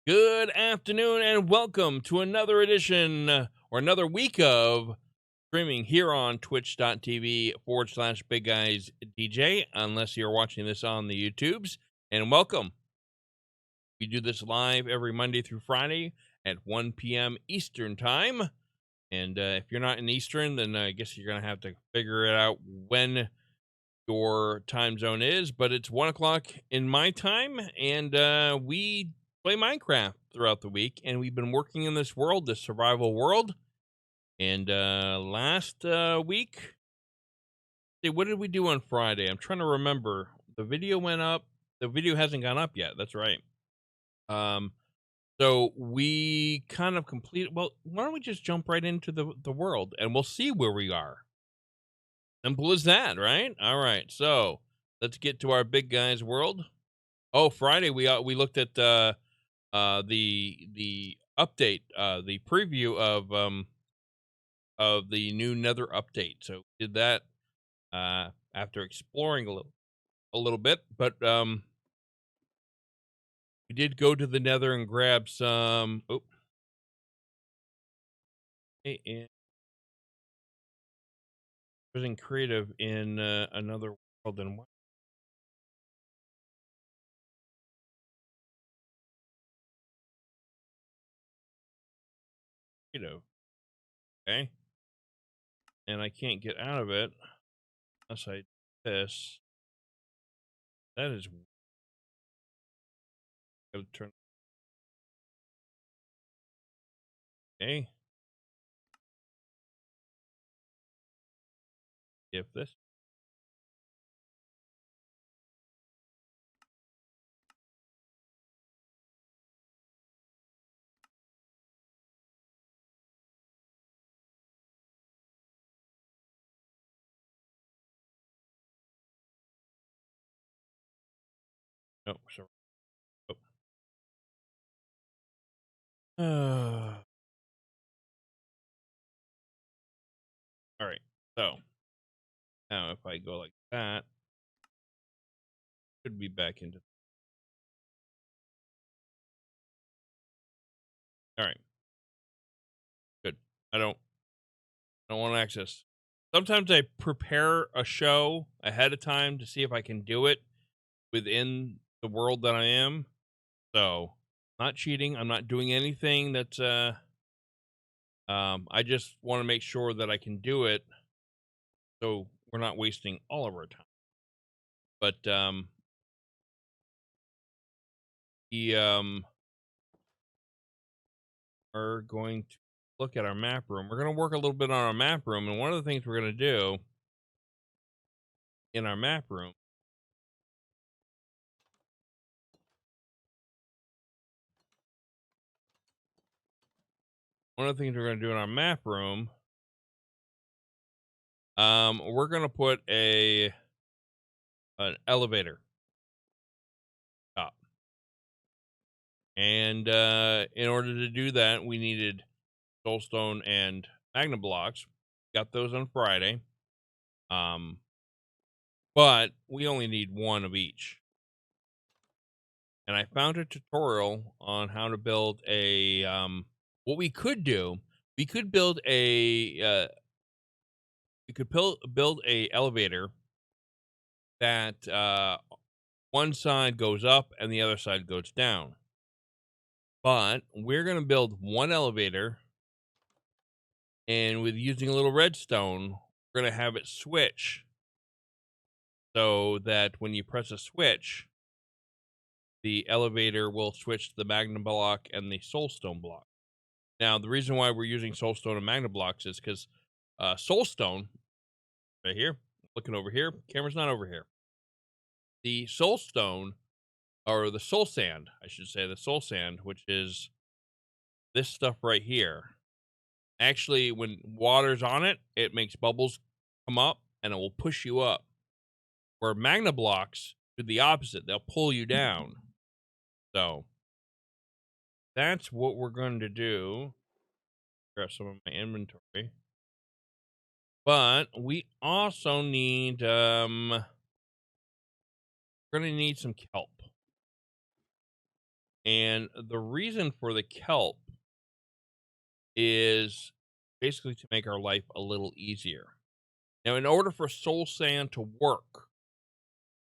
Good afternoon and welcome to another edition or another week of streaming here on twitch.tv/ big guys DJ, unless you're watching this on the YouTubes. And welcome. We do this live every Monday through Friday at 1 p.m. Eastern Time. And if you're not in Eastern, then I guess you're going to have to figure it out when your time zone is. But it's 1 o'clock in my time, and we play Minecraft throughout the week. And we've been working in this world, this survival world. And last week, what did we do on Friday? I'm trying to remember. The video went up. The video hasn't gone up yet. That's right. Um, so we kind of completed. Well, why don't we just jump right into the world and we'll see where we are. Simple as that, right? All right. So let's get to our big guys world. Oh, Friday we looked at the update, the preview of the new Nether update. So we did that after exploring a little bit, but we did go to the Nether and grab some. Oh, and wasn't creative in another world than one. Creative, okay, and I can't get out of it unless I do this. That is going to turn. Okay, if this. No, sorry. Oh. All right. So now if I go like that, should be back into. All right. Good. I don't want access. Sometimes I prepare a show ahead of time to see if I can do it within the world that I am. So, not cheating. I'm not doing anything that's I just want to make sure that I can do it so we're not wasting all of our time. But we are going to look at our map room. We're going to work a little bit on our map room, and one of the things we're going to do in our map room. One of the things we're going to do in our map room, we're going to put an elevator up, and in order to do that, we needed soulstone and magna blocks. Got those on Friday, um, but we only need one of each. And I found a tutorial on how to build a. What we could do, we could build a. We could build a elevator that one side goes up and the other side goes down. But we're going to build one elevator, and with using a little redstone, we're going to have it switch so that when you press a switch, the elevator will switch to the magna block and the soulstone block. Now, the reason why we're using soulstone and magna blocks is because soulstone, right here, looking over here, camera's not over here. The soulstone, or the soul sand, I should say, the soul sand, which is this stuff right here. Actually, when water's on it, it makes bubbles come up and it will push you up. Where magna blocks do the opposite, they'll pull you down. So that's what we're going to do. Grab some of my inventory. But we also need we're gonna need some kelp. And the reason for the kelp is basically to make our life a little easier. Now, in order for soul sand to work,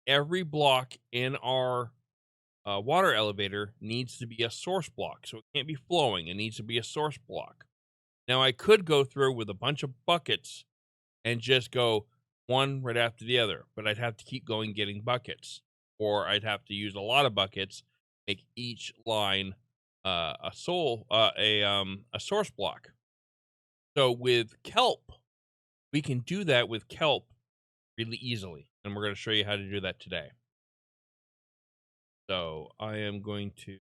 every block in our water elevator needs to be a source block. So it can't be flowing, it needs to be a source block. Now, I could go through with a bunch of buckets and just go one right after the other, but I'd have to keep going getting buckets, or I'd have to use a lot of buckets, make each line a source block. So with kelp, we can do that with kelp really easily, and we're going to show you how to do that today. So I am going to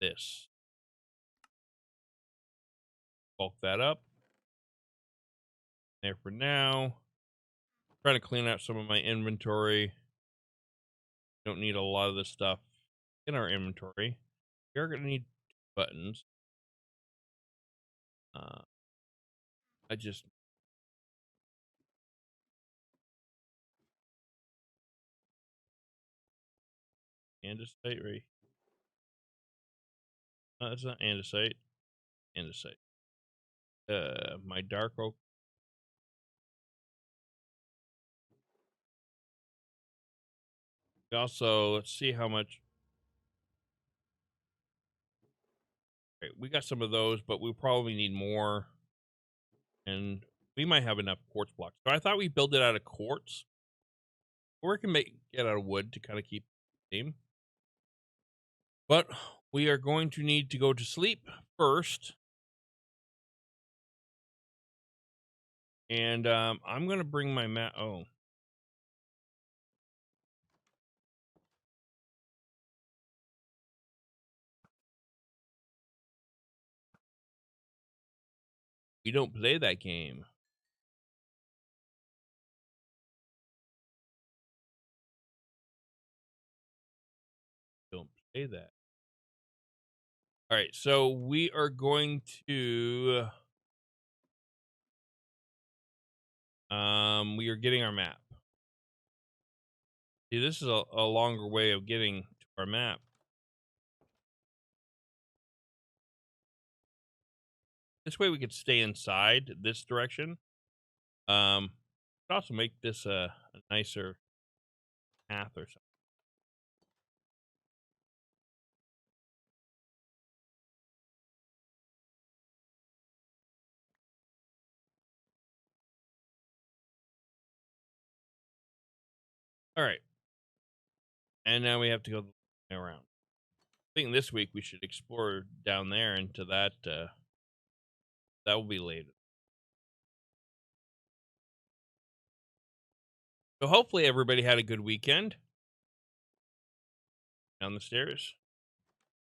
this bulk that up there for now. Trying to clean out some of my inventory. Don't need a lot of this stuff in our inventory. We're going to need buttons. I just andesite right. It's not andesite. Andesite. My dark oak. Also, let's see how much. Okay, we got some of those, but we probably need more, and we might have enough quartz blocks. So I thought we build it out of quartz, or we can make it out of wood to kind of keep the theme. But we are going to need to go to sleep first. And I'm going to bring my mat. Oh, we don't play that game. Don't play that. All right. So we are going to. We are getting our map. See, this is a longer way of getting to our map. This way we could stay inside this direction. Could also make this a nicer path or something. All right. And now we have to go around. I think this week we should explore down there into that. That will be later. So hopefully everybody had a good weekend down the stairs.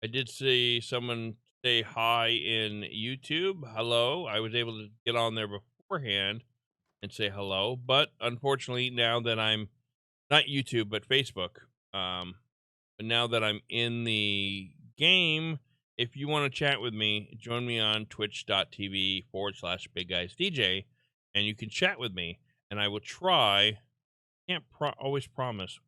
I did see someone say hi in YouTube. Hello. I was able to get on there beforehand and say hello, but unfortunately now that I'm not YouTube but Facebook, but now that I'm in the game, if you want to chat with me, join me on twitch.tv/Big Guys DJ, and you can chat with me, and I will try. Can't always promise.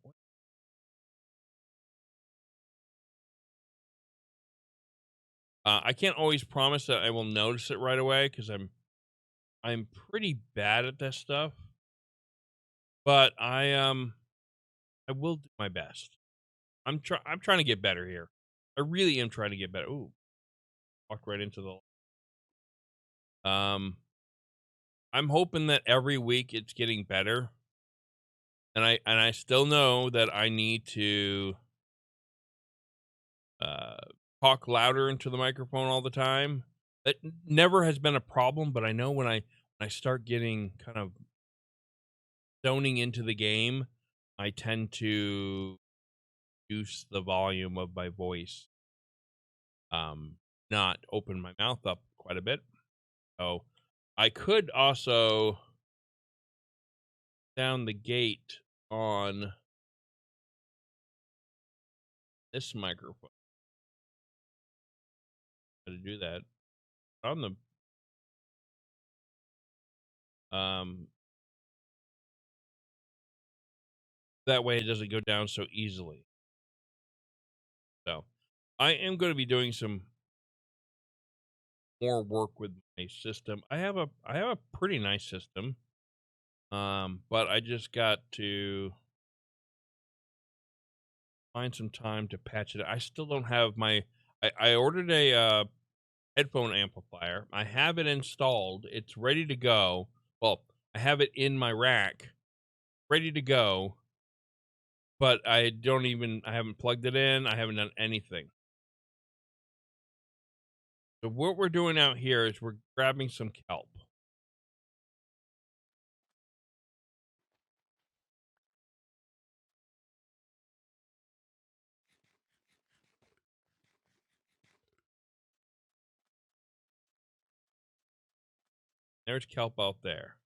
I can't always promise that I will notice it right away because I'm pretty bad at this stuff, but I will do my best. I'm trying to get better here. I really am trying to get better. Ooh, walked right into the. I'm hoping that every week it's getting better, and I still know that I need to uh talk louder into the microphone all the time. That never has been a problem, but I know when I start getting kind of zoning into the game, I tend to reduce the volume of my voice, not open my mouth up quite a bit. So I could also down the gate on this microphone. How to do that on the that way it doesn't go down so easily. I am going to be doing some more work with my system. I have a pretty nice system. But I just got to find some time to patch it. I still don't have my I ordered a headphone amplifier. I have it installed. It's ready to go. Well, I have it in my rack, ready to go, but I haven't plugged it in. I haven't done anything. So what we're doing out here is we're grabbing some kelp. There's kelp out there.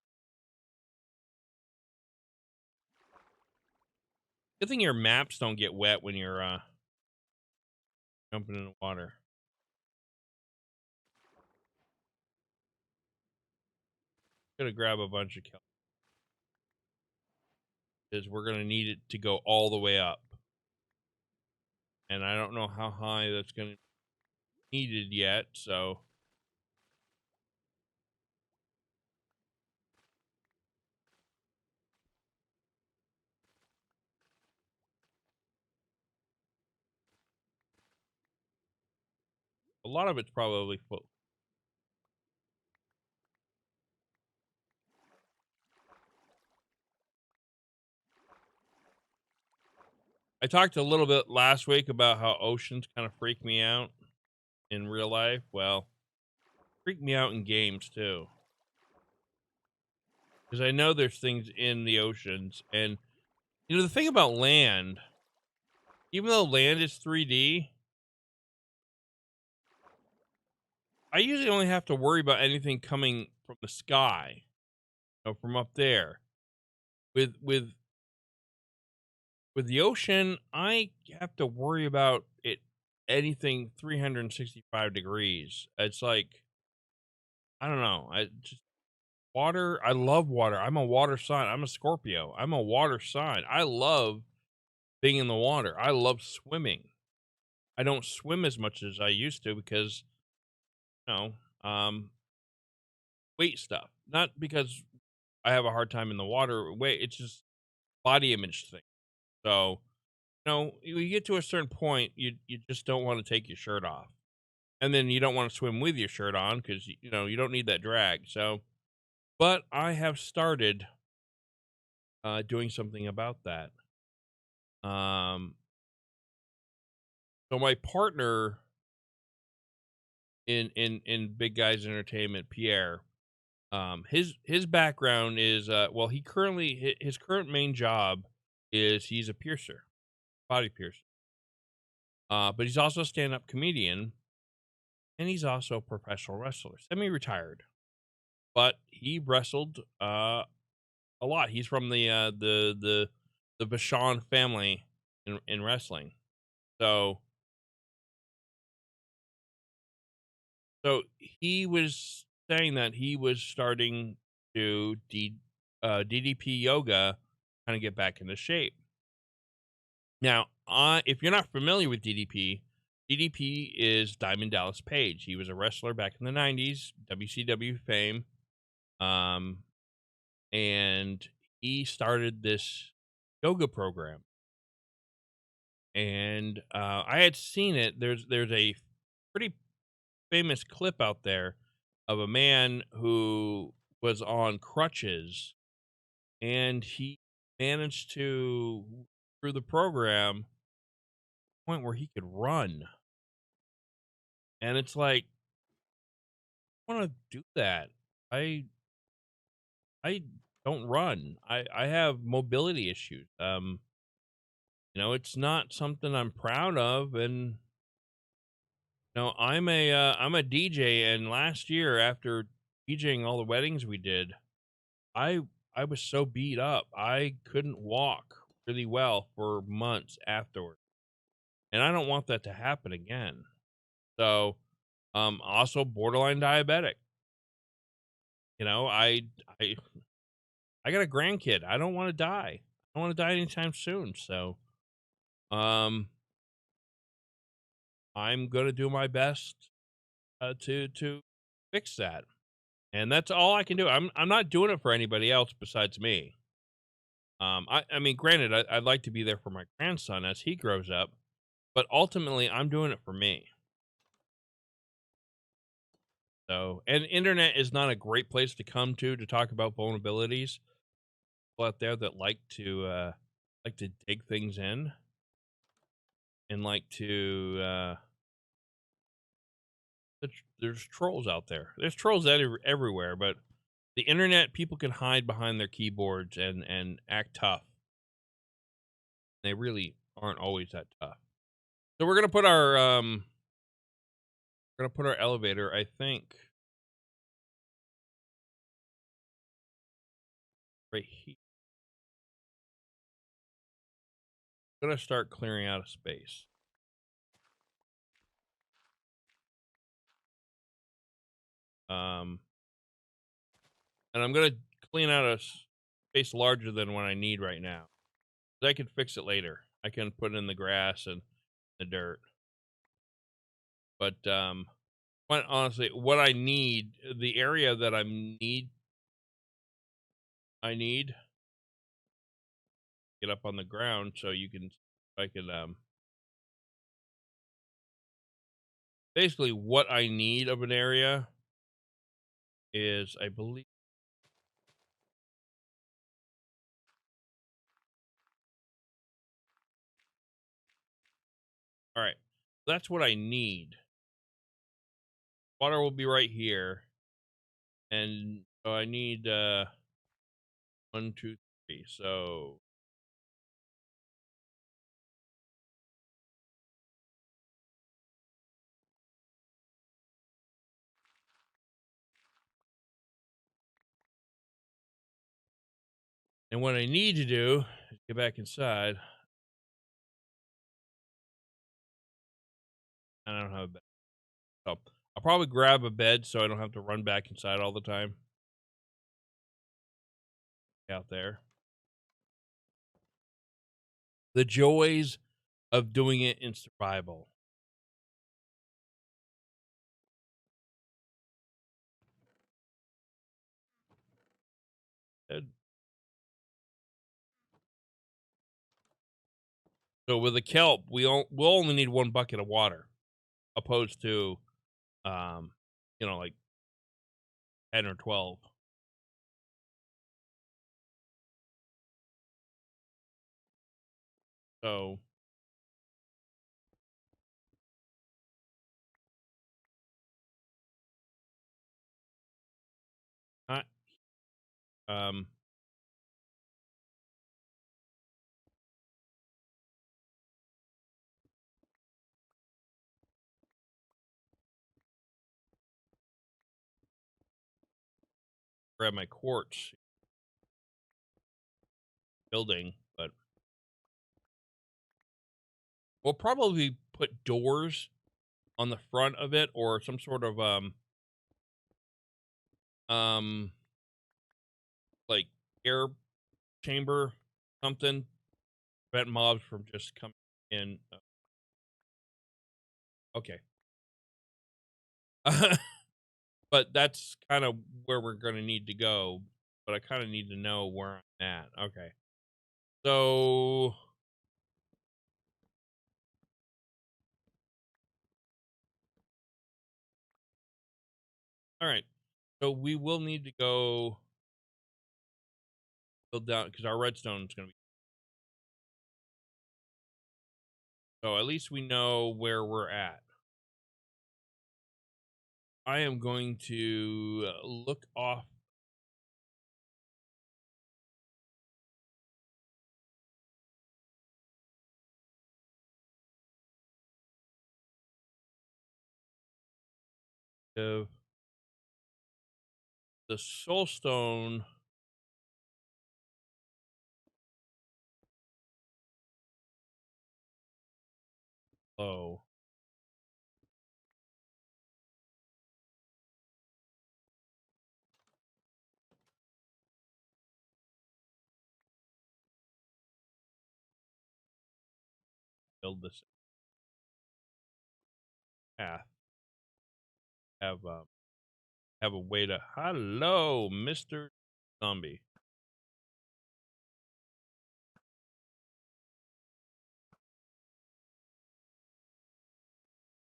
Good thing your maps don't get wet when you're jumping in the water. Gonna grab a bunch of kelp because we're gonna need it to go all the way up. And I don't know how high that's gonna be needed yet, so a lot of it's probably full. I talked a little bit last week about how oceans kind of freak me out in real life. Well, freak me out in games too. Because I know there's things in the oceans. And, the thing about land, even though land is 3D, I usually only have to worry about anything coming from the sky, from up there. With the ocean, I have to worry about it anything 365 degrees. It's like, I don't know. I just water. I love water. I'm a water sign. I'm a Scorpio. I'm a water sign. I love being in the water. I love swimming. I don't swim as much as I used to because, you weight stuff. Not because I have a hard time in the water. Weight. It's just body image thing. So, you get to a certain point, you just don't want to take your shirt off, and then you don't want to swim with your shirt on because you don't need that drag. So, but I have started doing something about that. Um, so my partner in Big Guys Entertainment, Pierre, his background is well, his current main job is he's a piercer, body piercer. But he's also a stand-up comedian, and he's also a professional wrestler, semi-retired. But he wrestled a lot. He's from the Vachon family in wrestling. So he was saying that he was starting to DDP yoga, kind of get back into shape. Now, if you're not familiar with DDP, DDP is Diamond Dallas Page. He was a wrestler back in the '90s, WCW fame, um, and he started this yoga program. And I had seen it. There's a pretty famous clip out there of a man who was on crutches, and he managed to, through the program, point where he could run. And it's like, I want to do that. I I don't run. I have mobility issues. It's not something I'm proud of, and I'm a DJ, and last year after DJing all the weddings we did, I I was so beat up. I couldn't walk really well for months afterward. And I don't want that to happen again. So, also borderline diabetic. You know, I I got a grandkid. I don't want to die. I don't want to die anytime soon. So, um I'm gonna do my best to fix that, and that's all I can do. I'm not doing it for anybody else besides me. I mean, granted, I'd like to be there for my grandson as he grows up, but ultimately, I'm doing it for me. So, and internet is not a great place to come to talk about vulnerabilities. People out there that like to dig things in and like to there's trolls out there. There's trolls everywhere, but the internet, people can hide behind their keyboards and act tough. They really aren't always that tough. So we're gonna put our elevator, I think, right here. I'm gonna start clearing out a space. Um, and I'm gonna clean out a space larger than what I need right now. I can fix it later. I can put it in the grass and the dirt. But quite honestly, what I need, the area that I need get up on the ground so you can, I can basically what I need of an area is, I believe. All right, that's what I need. Water will be right here, and so I need one, two, three. So and what I need to do is get back inside. I don't have a bed, so I'll probably grab a bed so I don't have to run back inside all the time out there. The joys of doing it in survival. And so with the kelp, we'll only need one bucket of water, opposed to, um, like 10 or 12. So I um grab my quartz building, but we'll probably put doors on the front of it or some sort of um like air chamber, something, prevent mobs from just coming in. Okay. But that's kind of where we're going to need to go. But I kind of need to know where I'm at. Okay. So, all right. So we will need to go build down because our redstone is going to be. So at least we know where we're at. I am going to look off of the soulstone. Oh, build this. path. Have have a way to. Hello, Mr. Zombie.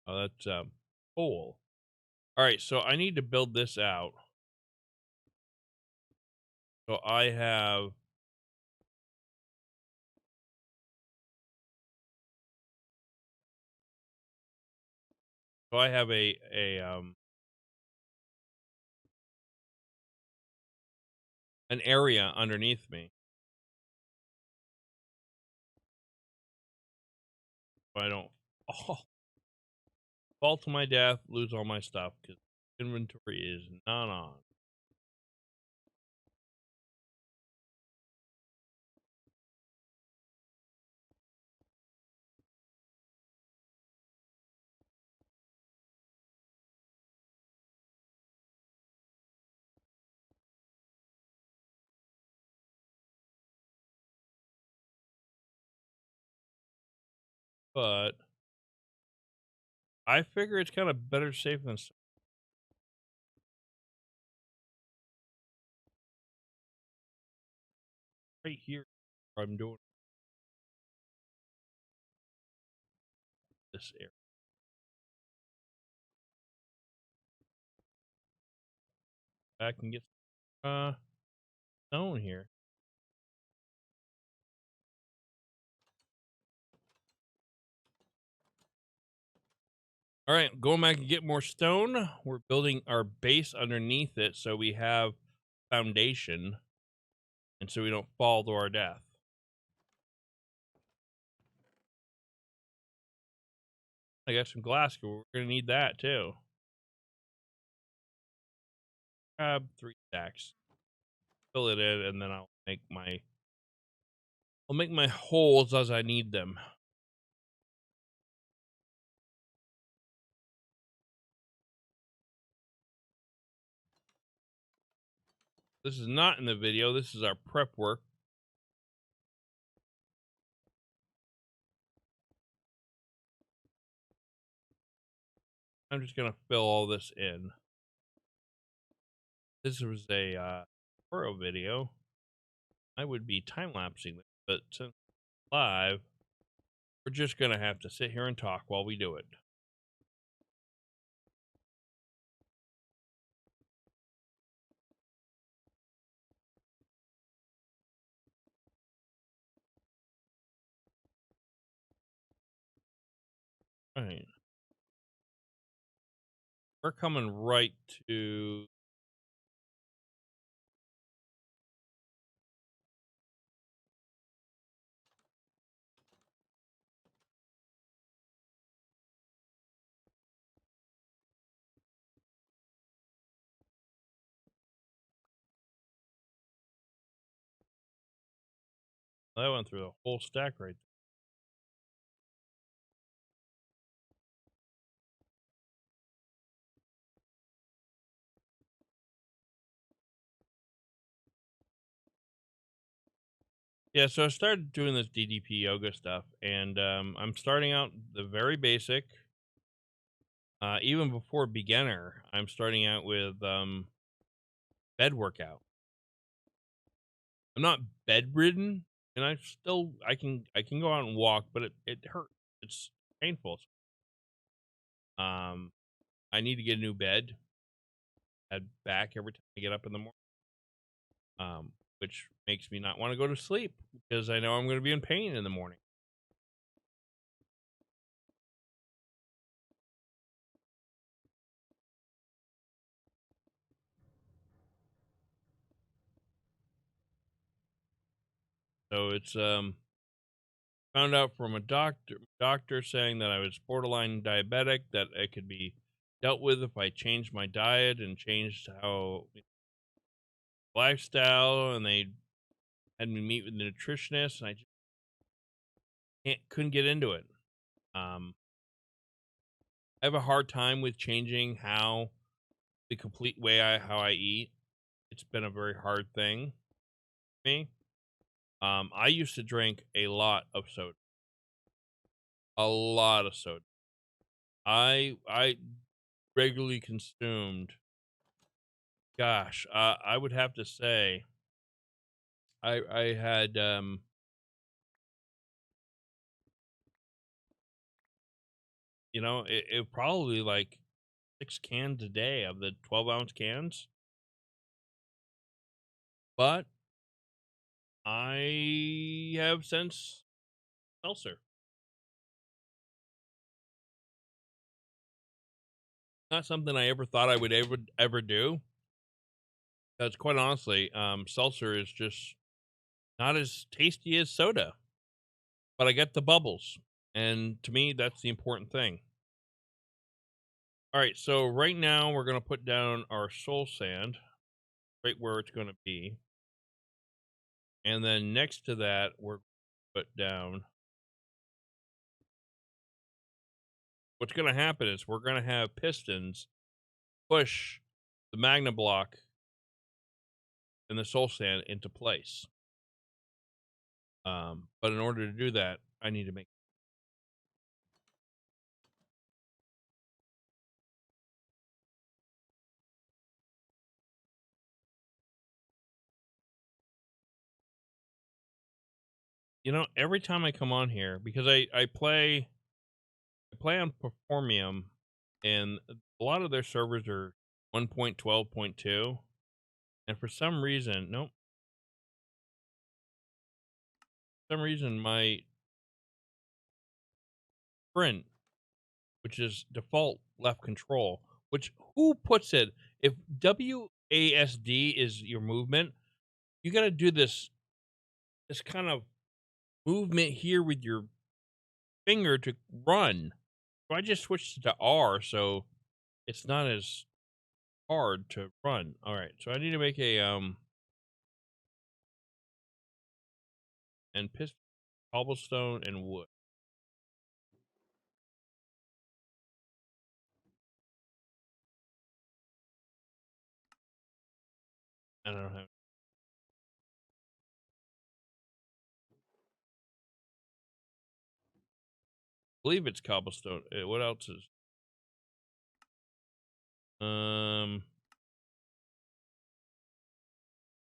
Oh, that's coal. All right, so I need to build this out. So I have a an area underneath me. So I don't fall to my death, lose all my stuff because inventory is not on. But I figure it's kind of better safe than right here. I'm doing this area. I can get stone here. All right, going back and get more stone. We're building our base underneath it so we have foundation and so we don't fall to our death. I got some glass. We're going to need that too. Grab 3 stacks. Fill it in and then I'll make my holes as I need them. This is not in the video. This is our prep work. I'm just going to fill all this in. This was a tutorial video. I would be time-lapsing this, but since it's live, we're just going to have to sit here and talk while we do it. All right. We're coming right to that went through the whole stack right there. Yeah, so I started doing this DDP yoga stuff, and I'm starting out the very basic. Even before beginner, I'm starting out with bed workout. I'm not bedridden, and I can go out and walk, but it hurts. It's painful. I need to get a new bed. Head back every time I get up in the morning. Which makes me not want to go to sleep because I know I'm going to be in pain in the morning. So it's found out from a doctor saying that I was borderline diabetic, that it could be dealt with if I changed my diet and changed how lifestyle, and they had me meet with a nutritionist, and I just couldn't get into it. I have a hard time with changing how the complete way how I eat. It's been a very hard thing for me. I used to drink a lot of soda. A lot of soda. I regularly consumed. Gosh, I would have to say I had it probably like 6 cans a day of the 12-ounce cans, but I have since seltzer. Not something I ever thought I would ever do. Because quite honestly, seltzer is just not as tasty as soda, but I get the bubbles, and to me, that's the important thing. All right, so right now we're gonna put down our soul sand right where it's gonna be, and then next to that we're put down. What's gonna happen is we're gonna have pistons push the magna block and the soul sand into place. But in order to do that, I need to make. Every time I come on here, because I play on Performium, and a lot of their servers are 1.12.2, and for some reason, nope, some reason my print, which is default left control, which who puts it? If WASD is your movement, you got to do this kind of movement here with your finger to run. So I just switched it to R, so it's not as hard to run. All right, so I need to make a and piston, cobblestone, and wood. I don't have. Believe it's cobblestone. What else is? Um,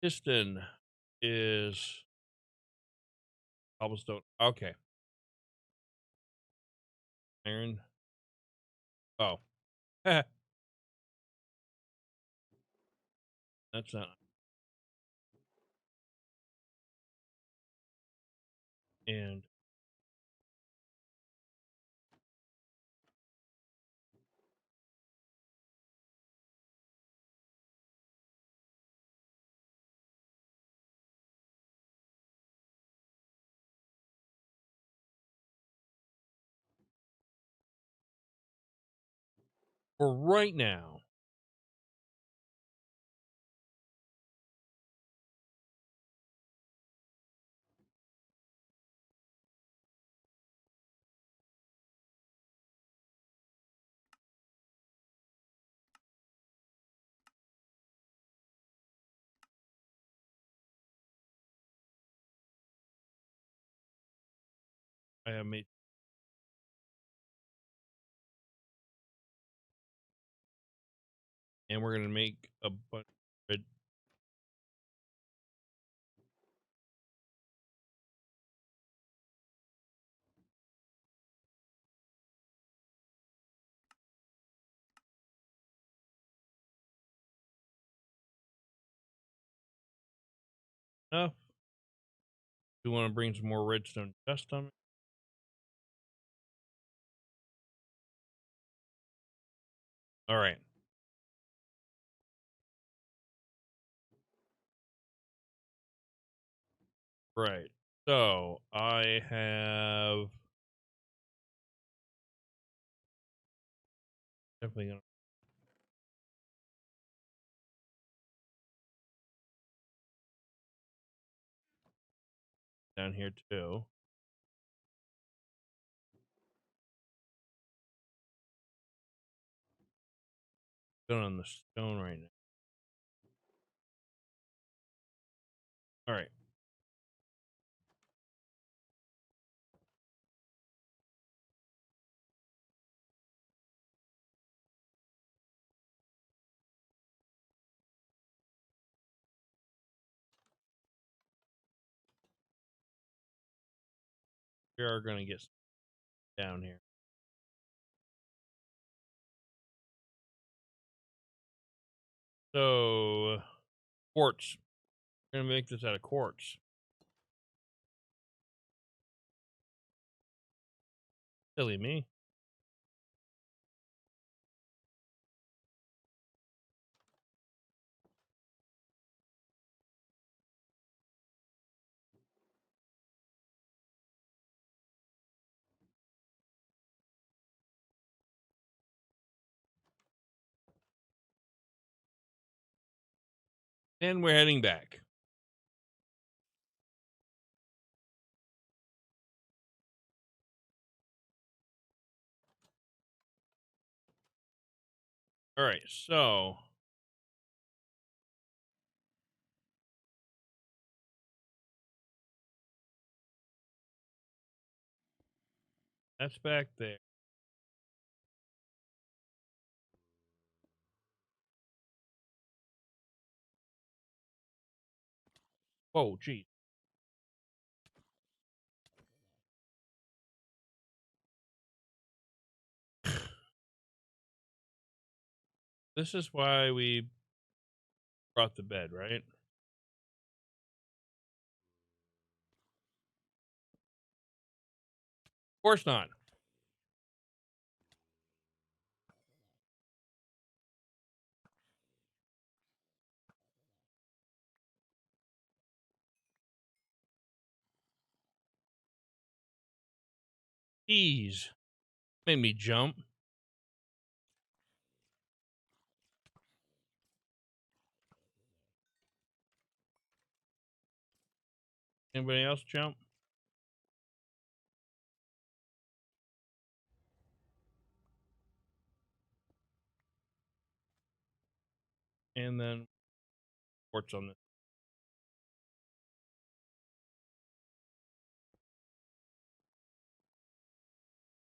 piston is cobblestone. Okay, iron. Oh, that's not. And for right now, I have made, and we're gonna make a bunch of red stuff. We want to bring some more redstone dust on it. All right, right. So I have definitely gonna down here too. Going on the stone right now. All right. We are going to get down here. So, quartz. We're going to make this out of quartz. Silly me. And we're heading back. All right, so that's back there. Oh, geez. This is why we brought the bed, right? Of course not. Jeez. Made me jump. Anybody else jump? And then quartz on this.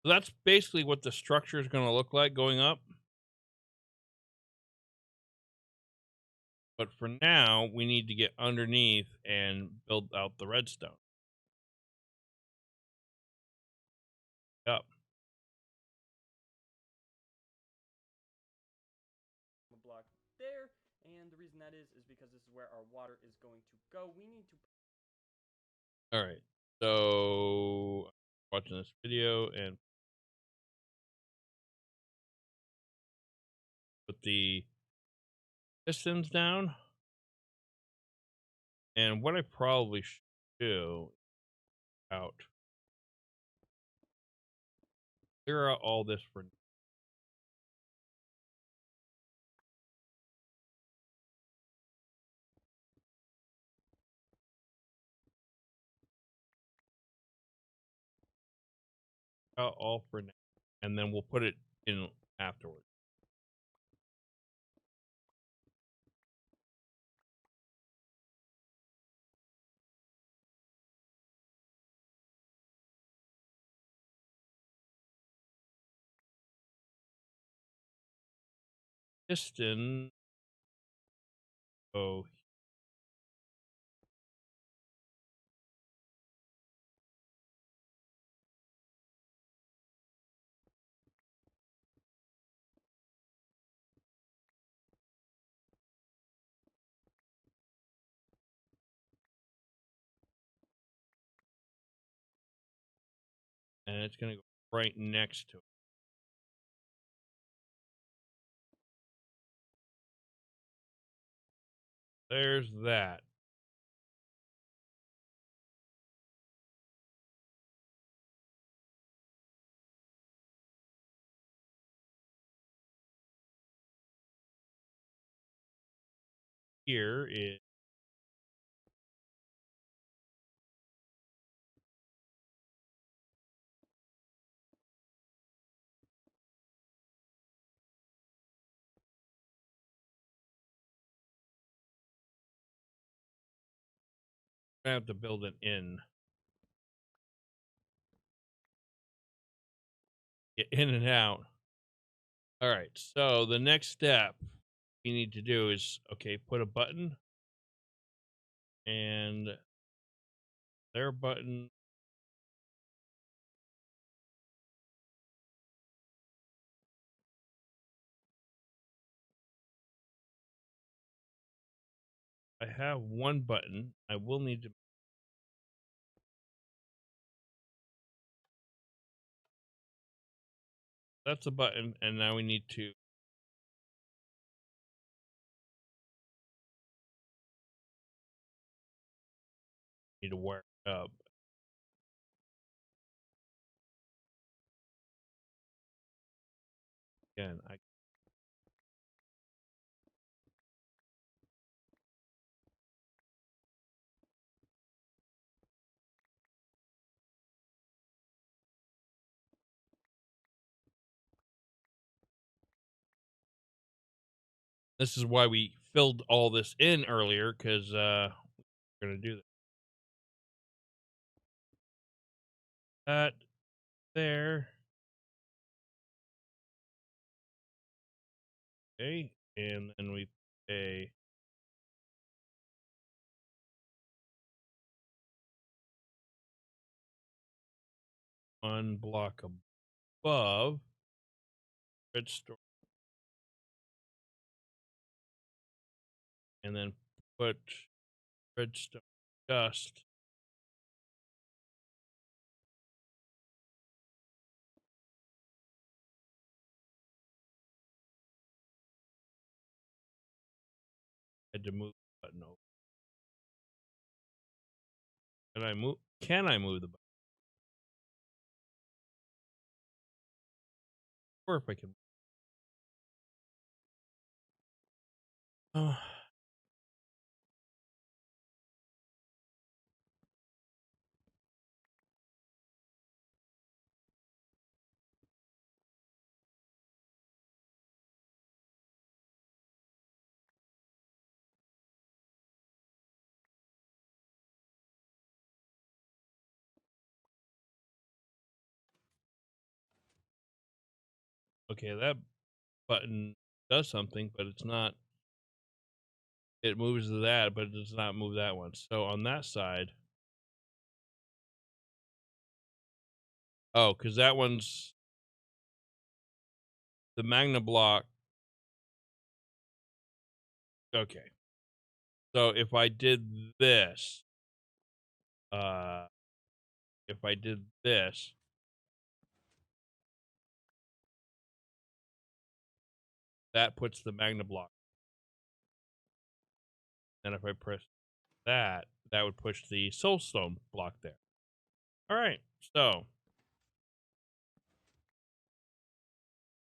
So that's basically what the structure is going to look like going up. But for now, we need to get underneath and build out the redstone. Up. A block there, and the reason that is because this is where our water is going to go. We need to. All right. So watching this video and put the pistons down. And what I probably should do out clear out all this for out all for now, and then we'll put it in afterwards. Piston. Oh, and it's gonna go right next to it. There's that. Here is I have to build it in. Get in and out. All right. So the next step we need to do is put a button and their button I have one button. I will need to. That's a button, and now we need to. Need to wire it up. Again, this is why we filled all this in earlier, because we're gonna do that there. Okay, and then we pay one block above redstone, and then put redstone dust. Had to move the button over. Can I move? Can I move the button? Or if I can. Oh. Okay, that button does something, but it's not. It moves that, but it does not move that one. So on that side, oh, because that one's the Magna block. Okay, so uh, if I did this, that puts the Magna block. And if I press that, that would push the Soulstone block there. All right, so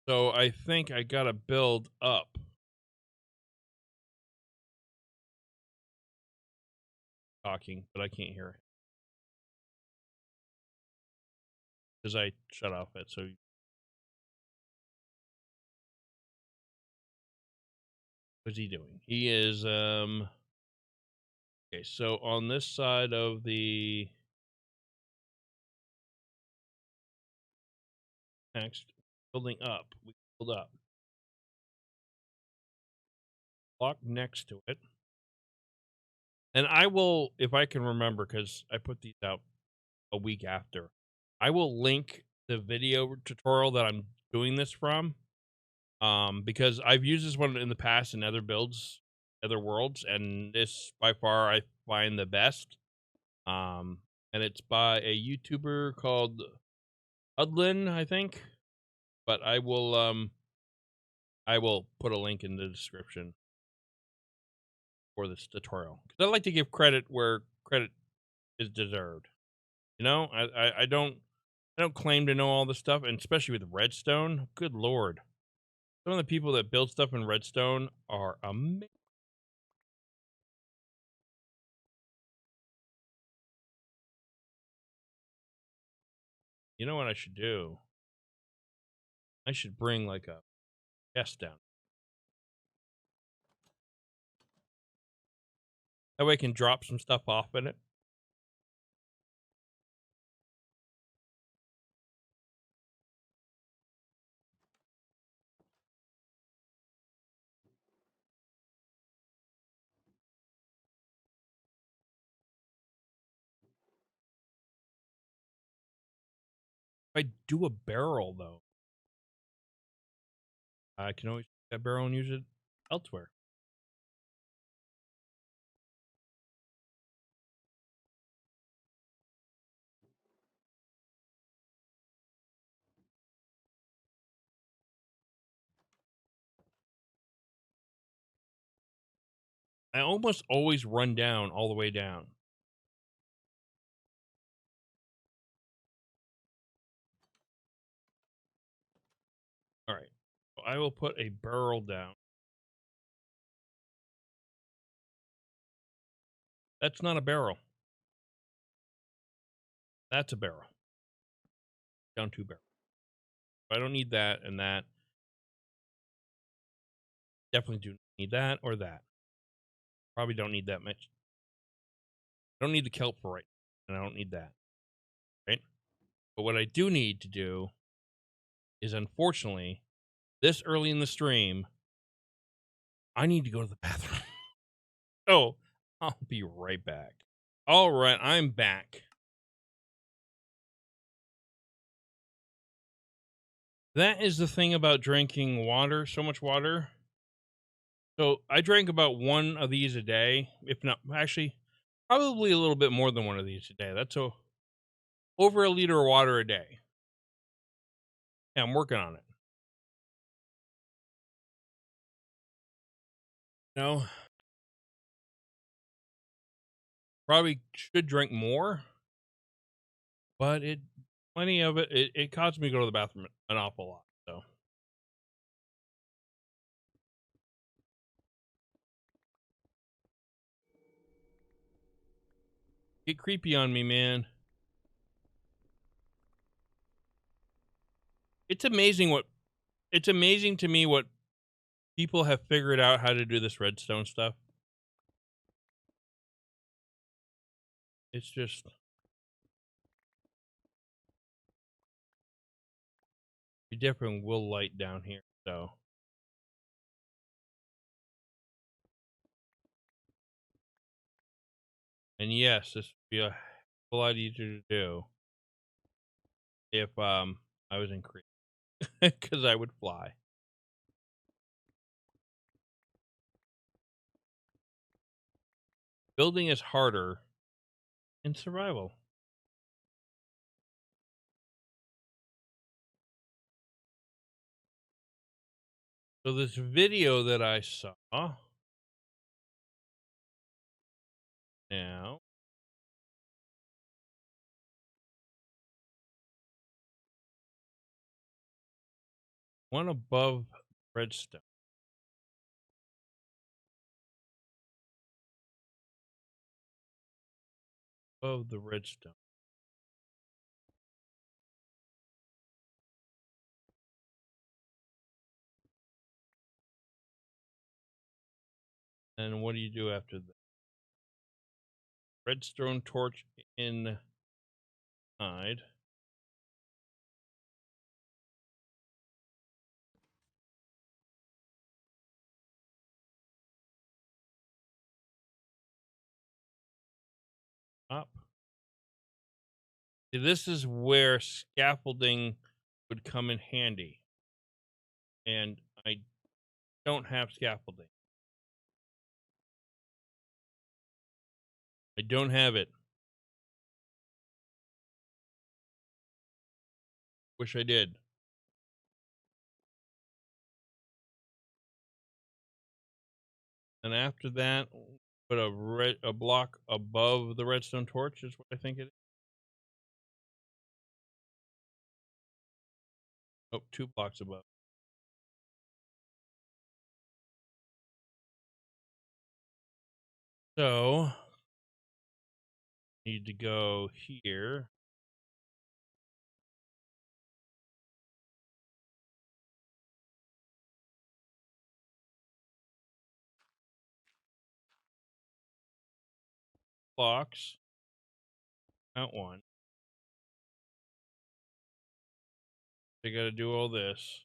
I think I gotta build up. Talking, but I can't hear it because I shut off it. So what's he doing? He is okay. So on this side of the next building up, we build up block next to it, and I will, if I can remember, because I put these out a week after. I will link the video tutorial that I'm doing this from. Because I've used this one in the past in other builds, other worlds, and this by far I find the best. And it's by a YouTuber called Udlin, I think. But I will put a link in the description for this tutorial because I like to give credit where credit is deserved. You know, I don't claim to know all this stuff, and especially with redstone. Good lord, some of the people that build stuff in redstone are amazing. You know what I should do? I should bring like a chest down. That way I can drop some stuff off in it. If I do a barrel though, I can always take that barrel and use it elsewhere. I almost always run down all the way down. All right. So I will put a barrel down. That's not a barrel. That's a barrel. Down 2 barrels. I don't need that and that. Definitely do need that or that. Probably don't need that much. I don't need the kelp for right, and I don't need that. Right. But what I do need to do is, unfortunately, this early in the stream, I need to go to the bathroom. Oh, I'll be right back. All right, I'm back. That is the thing about drinking water, so much water. So I drank about one of these a day, if not, actually, probably a little bit more than one of these a day. That's over a liter of water a day. Yeah, I'm working on it. No, probably should drink more, but plenty of it caused me to go to the bathroom an awful lot. So get creepy on me, man. It's amazing what it's amazing to me what people have figured out how to do this redstone stuff. It's just a different will light down here. So, and yes, this would be a lot easier to do if I was in Crete because I would fly. Building is harder in survival. So this video that I saw now, one above redstone, above the redstone. And what do you do after that? Redstone torch inside. Up. See, this is where scaffolding would come in handy. And I don't have scaffolding. I don't have it. Wish I did. And after that, put a block above the redstone torch is what I think it is. Oh, 2 blocks above. So need to go here. Blocks. Out one. They got to do all this.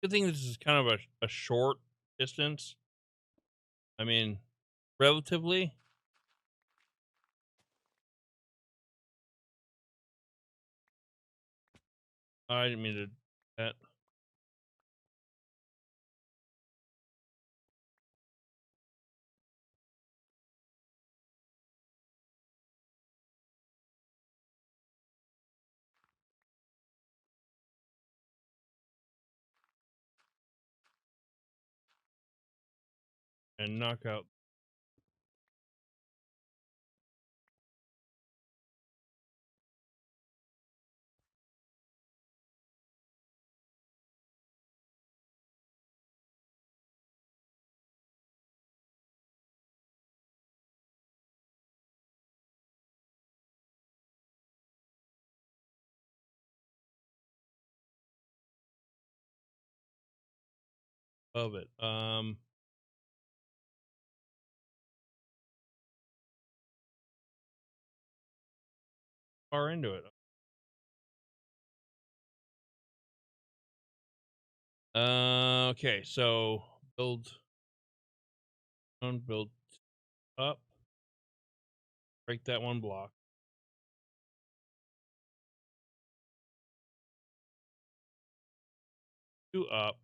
Good thing this is kind of a short distance. I mean, relatively. I didn't mean to do that. and knock out of it. Far into it. Okay, so build up, break that one block, 2 up,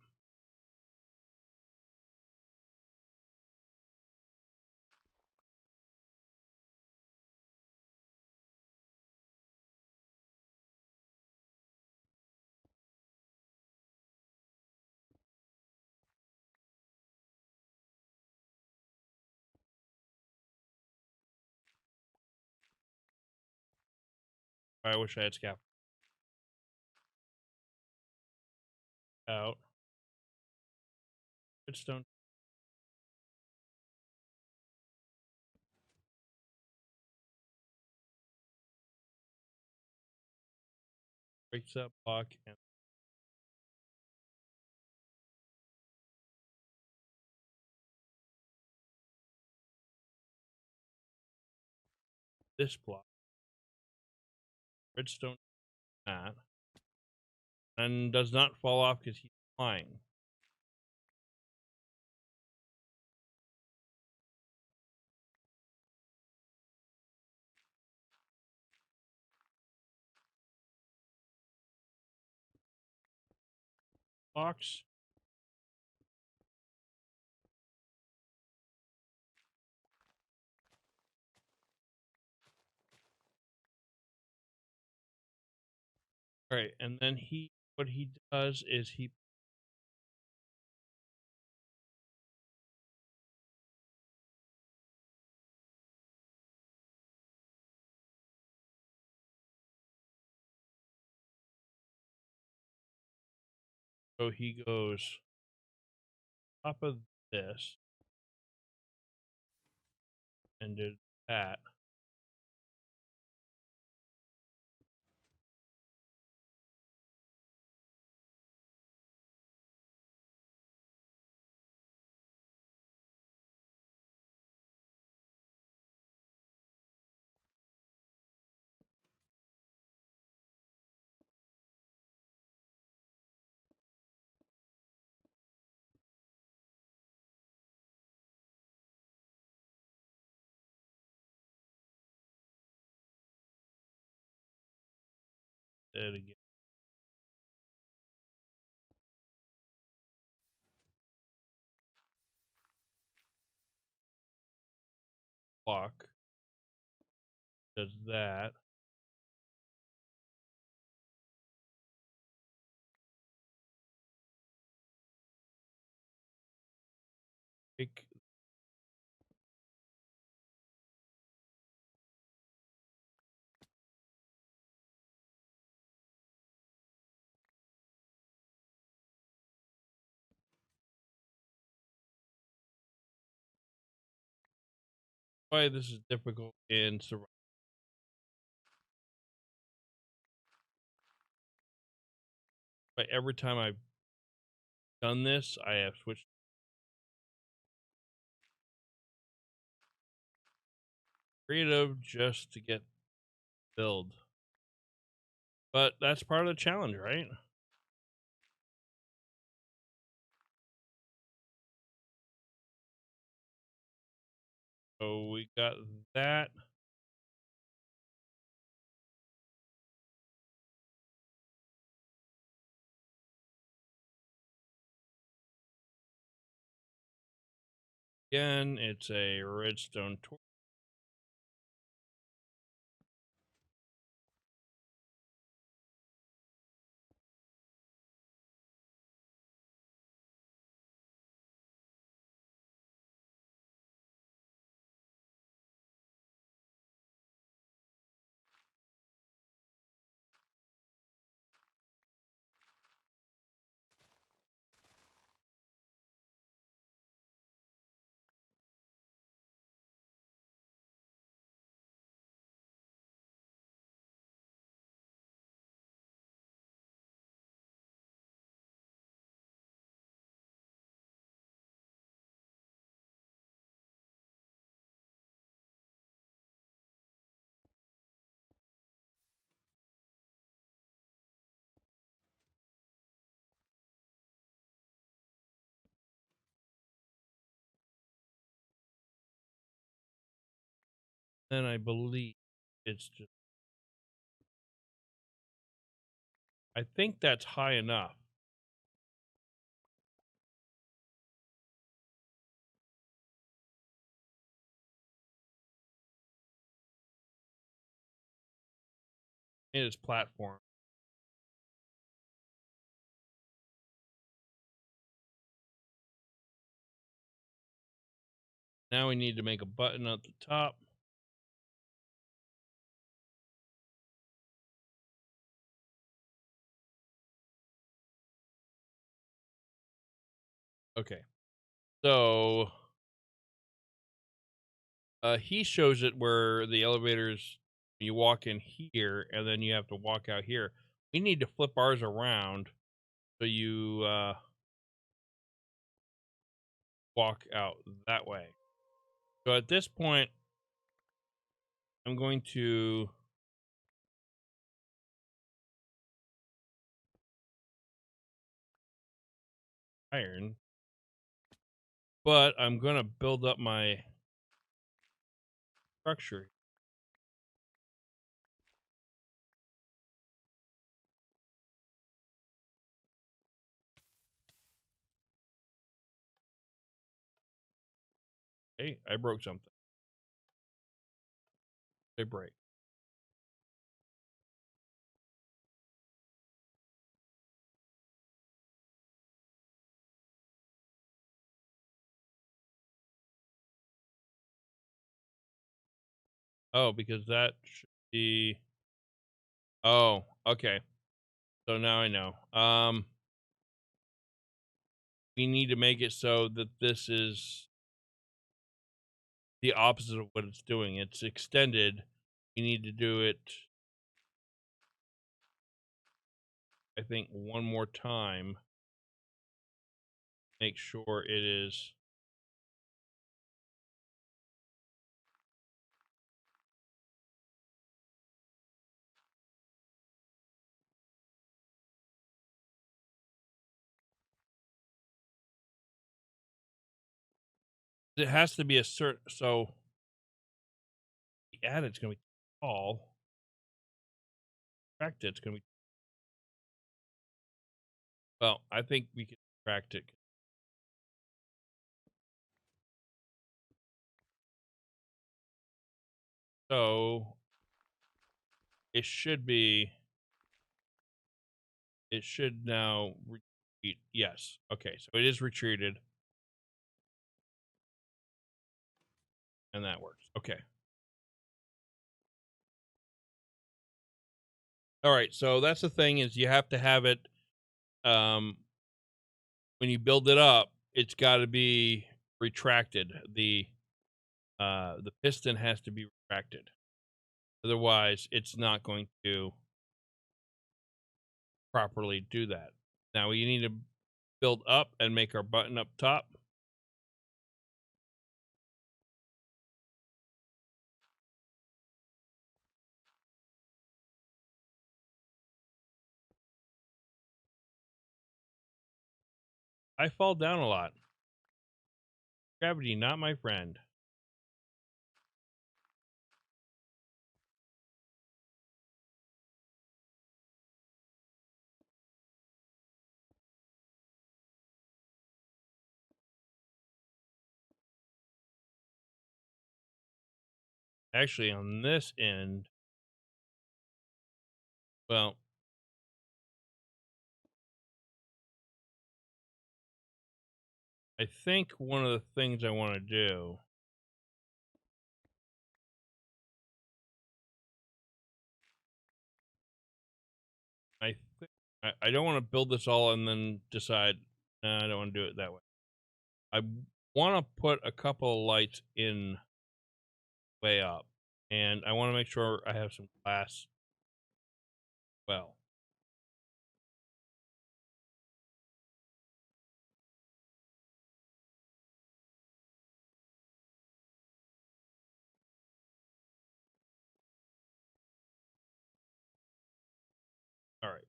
I wish I had scaffold out, redstone, breaks that block, and this block, redstone that, and does not fall off because he's flying. Box, all right, and then what he does is he goes top of this and did that. Did it again. Block does that. Take why this is difficult in survival. But every time I've done this, I have switched creative just to get build. But that's part of the challenge, right? So we got that. Again, it's a redstone torch. Then I believe it's just, I think that's high enough. It is platform. Now we need to make a button at the top. Okay. So he shows it where the elevators, you walk in here and then you have to walk out here. We need to flip ours around so you walk out that way. So at this point, I'm going to iron, but I'm going to build up my structure. Hey, I broke something. They break. Oh, because that should be. Oh, okay. So now I know. We need to make it so that this is the opposite of what it's doing. It's extended. We need to do it, I think, one more time. Make sure it is. It has to be a certain. So the added's going to be tall. Tracked it's going to be. Well, I think we can track it. So it should be. It should now retreat. Yes. Okay. So it is retreated. And that works. Okay. All right. So that's the thing is you have to have it um when you build it up, it's got to be retracted. The piston has to be retracted. Otherwise, it's not going to properly do that. Now we need to build up and make our button up top. I fall down a lot. Gravity, not my friend. Actually, on this end, well, I think one of the things I want to do, I don't want to build this all and then decide, nah, I don't want to do it that way. I want to put a couple of lights in way up, and I want to make sure I have some glass. Well, all right.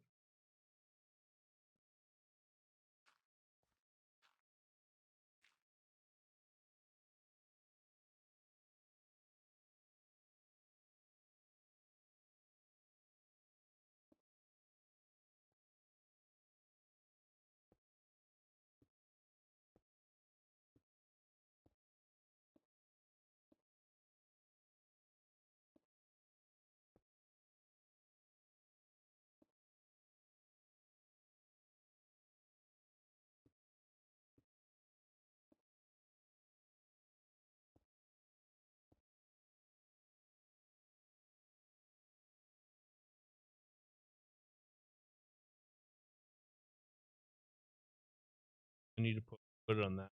I need to put it on that.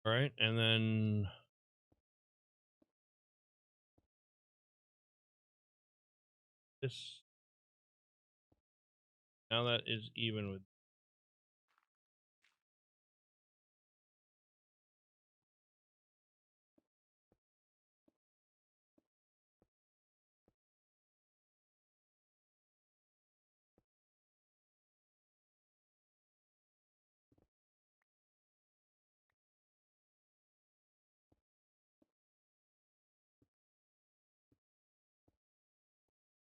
All right, and then this. Now that is even with.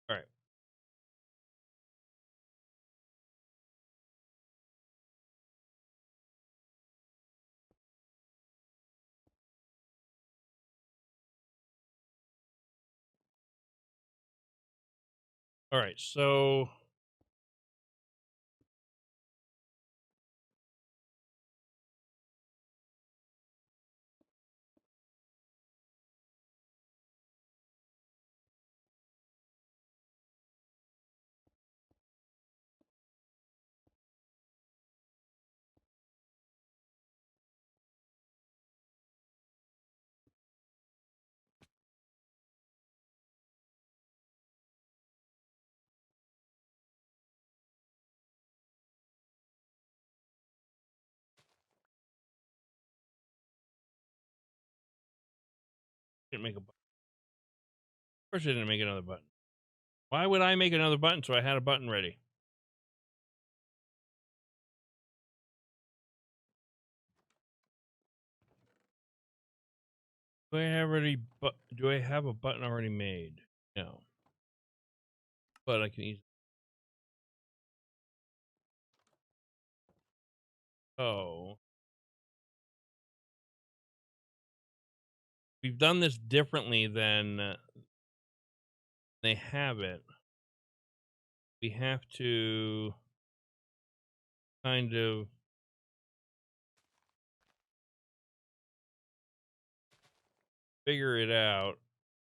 All right. All right. So didn't make a button. Of course, I didn't make another button. Why would I make another button? So I had a button ready. Do I have a button already made? No. But I can easily. Oh. We've done this differently than they have it. We have to kind of figure it out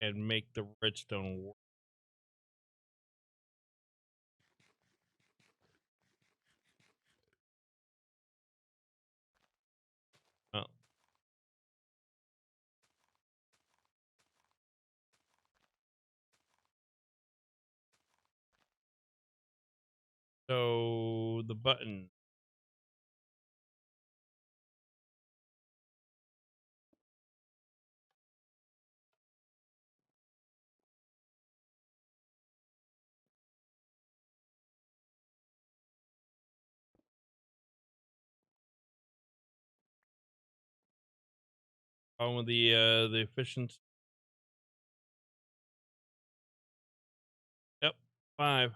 and make the redstone work. Oh. So the button. Problem with the efficiency. Yep. 5.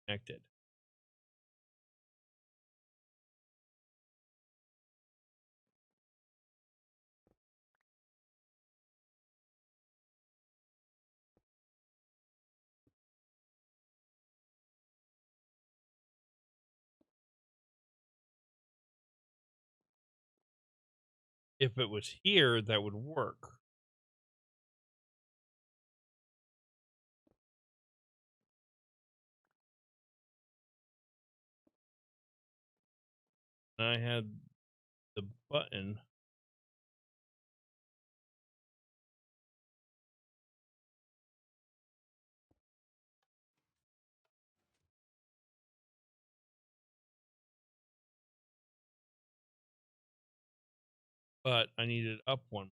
Connected. If it was here, that would work. And I had the button. But I needed up one.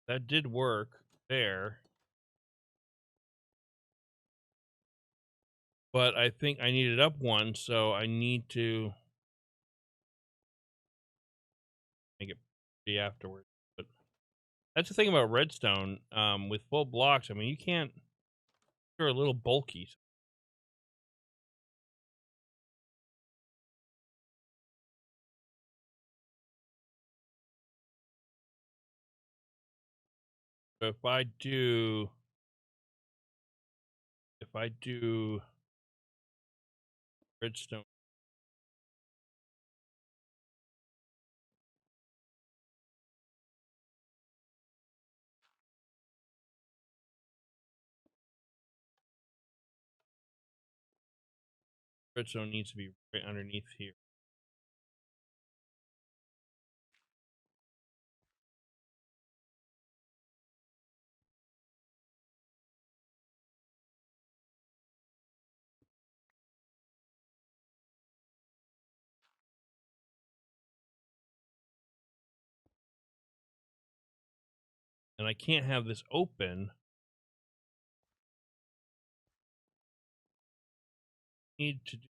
That did work there. But I think I needed up one, so I need to make it pretty afterwards. But that's the thing about redstone. With full blocks, I mean, you can't. They're a little bulky. So if I do redstone, redstone needs to be right underneath here. And I can't have this open. Need to do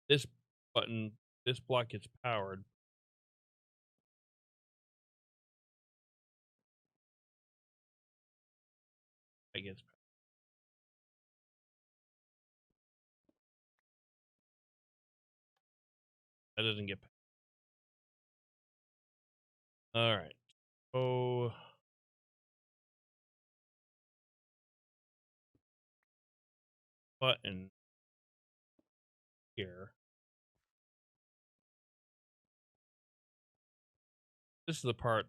this button. This block gets powered. I guess that doesn't get. All right. Oh, button here. This is the part.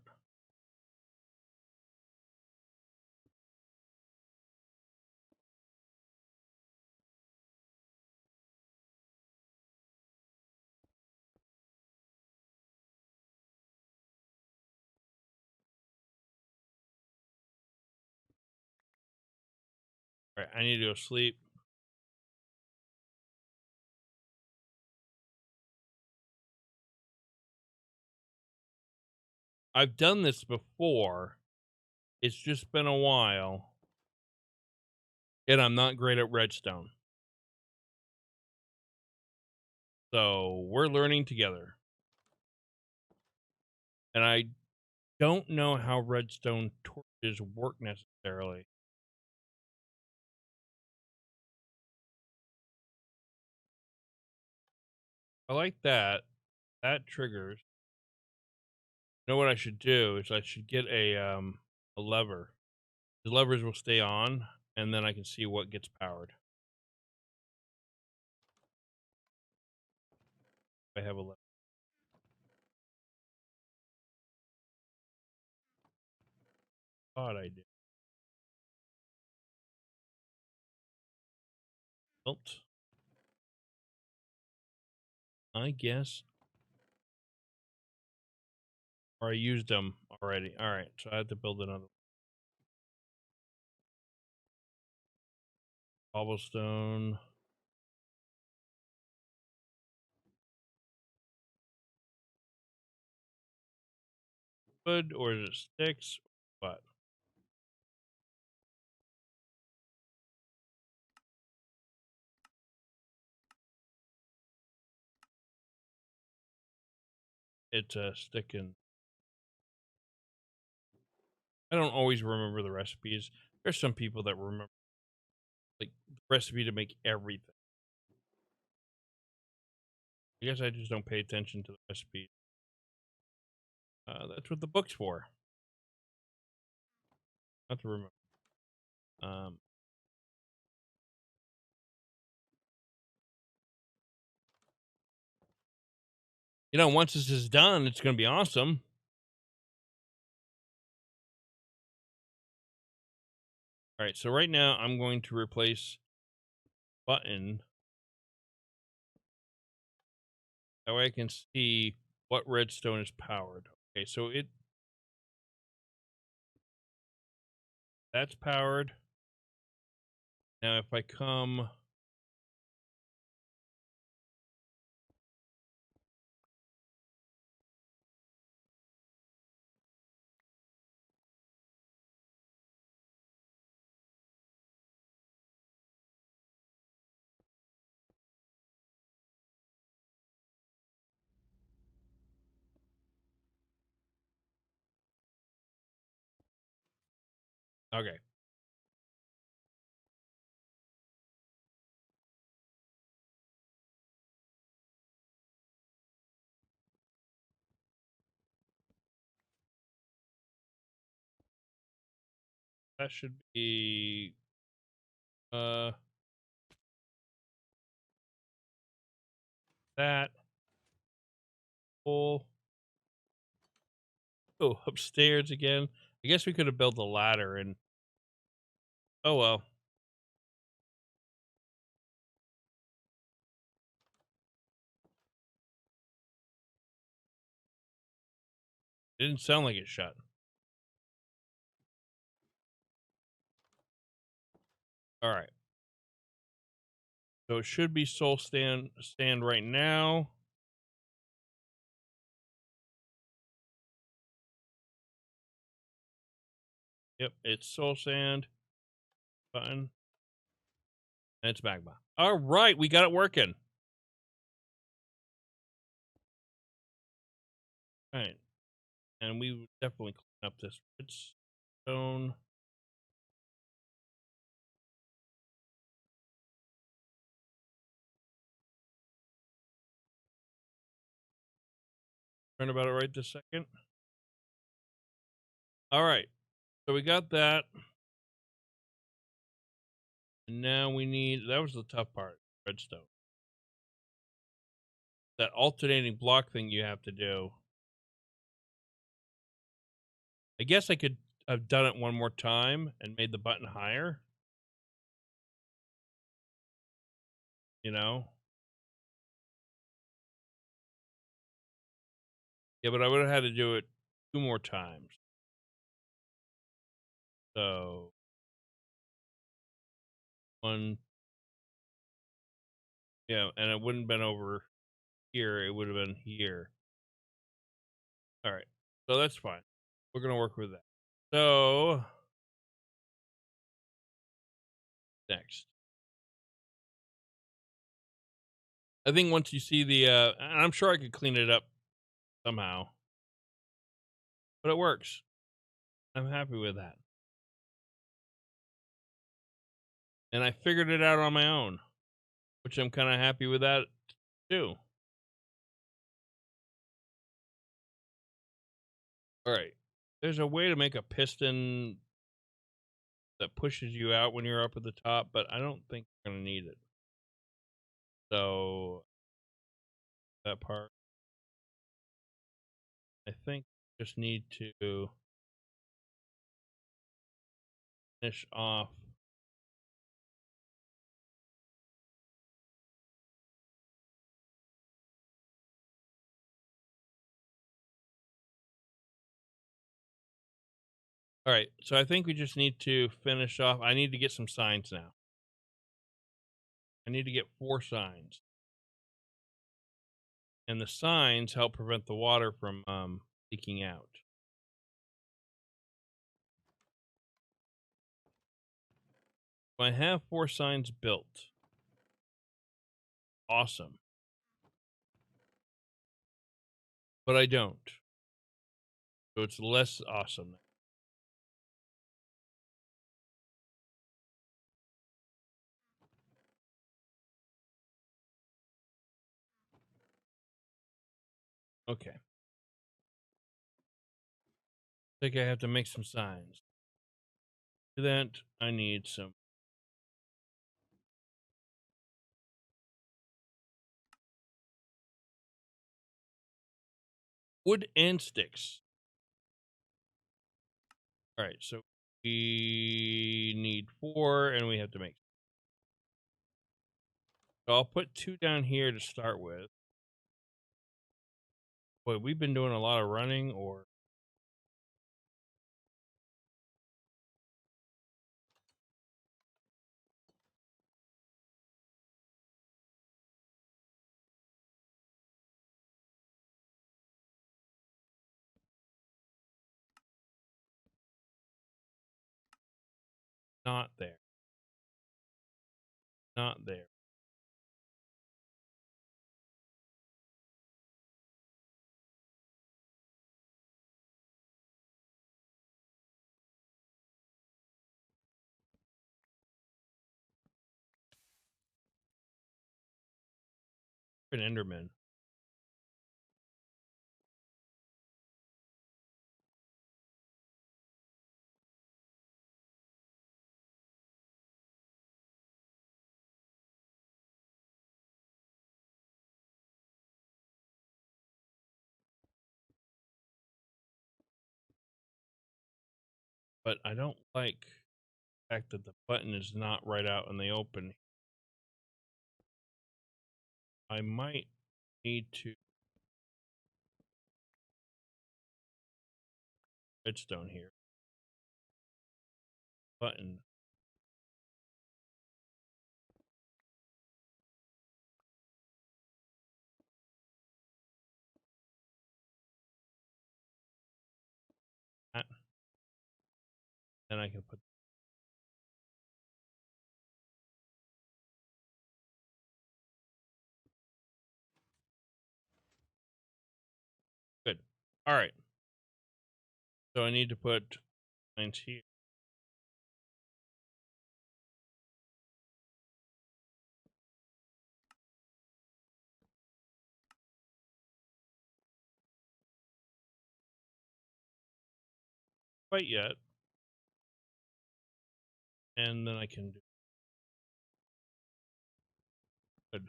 All right, I need to go sleep. I've done this before. It's just been a while. And I'm not great at redstone. So we're learning together. And I don't know how redstone torches work necessarily. I like that. That triggers. You know what I should do is I should get a lever. The levers will stay on, and then I can see what gets powered. If I have a lever. Thought I did. Built. I guess. Or I used them already. All right, so I have to build another cobblestone. Wood, or is it sticks? What? It's a stick and I don't always remember the recipes. There's some people that remember like the recipe to make everything. I guess I just don't pay attention to the recipe. That's what the book's for. Not to remember. Um, once this is done, it's going to be awesome. All right, so right now I'm going to replace button. That way I can see what redstone is powered. Okay, so that's powered. Now if I come, okay, that should be uh that full. Oh, upstairs again. I guess we could have built a ladder and oh well. Didn't sound like it shut. All right. So it should be soul stand right now. Yep, it's soul sand button. And it's magma. All right, we got it working. All right. And we would definitely clean up this redstone. Turn about it right this second. All right. So we got that. And now we need, that was the tough part, redstone. That alternating block thing you have to do. I guess I could have done it one more time and made the button higher. You know? Yeah, but I would have had to do it 2 more times. So, one, yeah, and it wouldn't have been over here. It would have been here. All right. So that's fine. We're going to work with that. So, next. I think once you see the, and I'm sure I could clean it up somehow, but it works. I'm happy with that. And I figured it out on my own, which I'm kind of happy with that too. All right. There's a way to make a piston that pushes you out when you're up at the top, but I don't think you're going to need it. So, that part, I think just need to finish off. All right. So I think we just need to finish off. I need to get some signs now. I need to get 4 signs. And the signs help prevent the water from leaking out. So I have 4 signs built. Awesome. But I don't. So it's less awesome. Okay. I think I have to make some signs. To that, I need some wood and sticks. All right, so We need 4, and we have to make. So I'll put 2 down here to start with. Boy, we've been doing a lot of running, or not there. Not there. An Enderman. But I don't like the fact that the button is not right out in the open. I might need to redstone here. Button. That. Then I can put. Good. All right. So I need to put lines here. Quite yet. And then I can do. Good.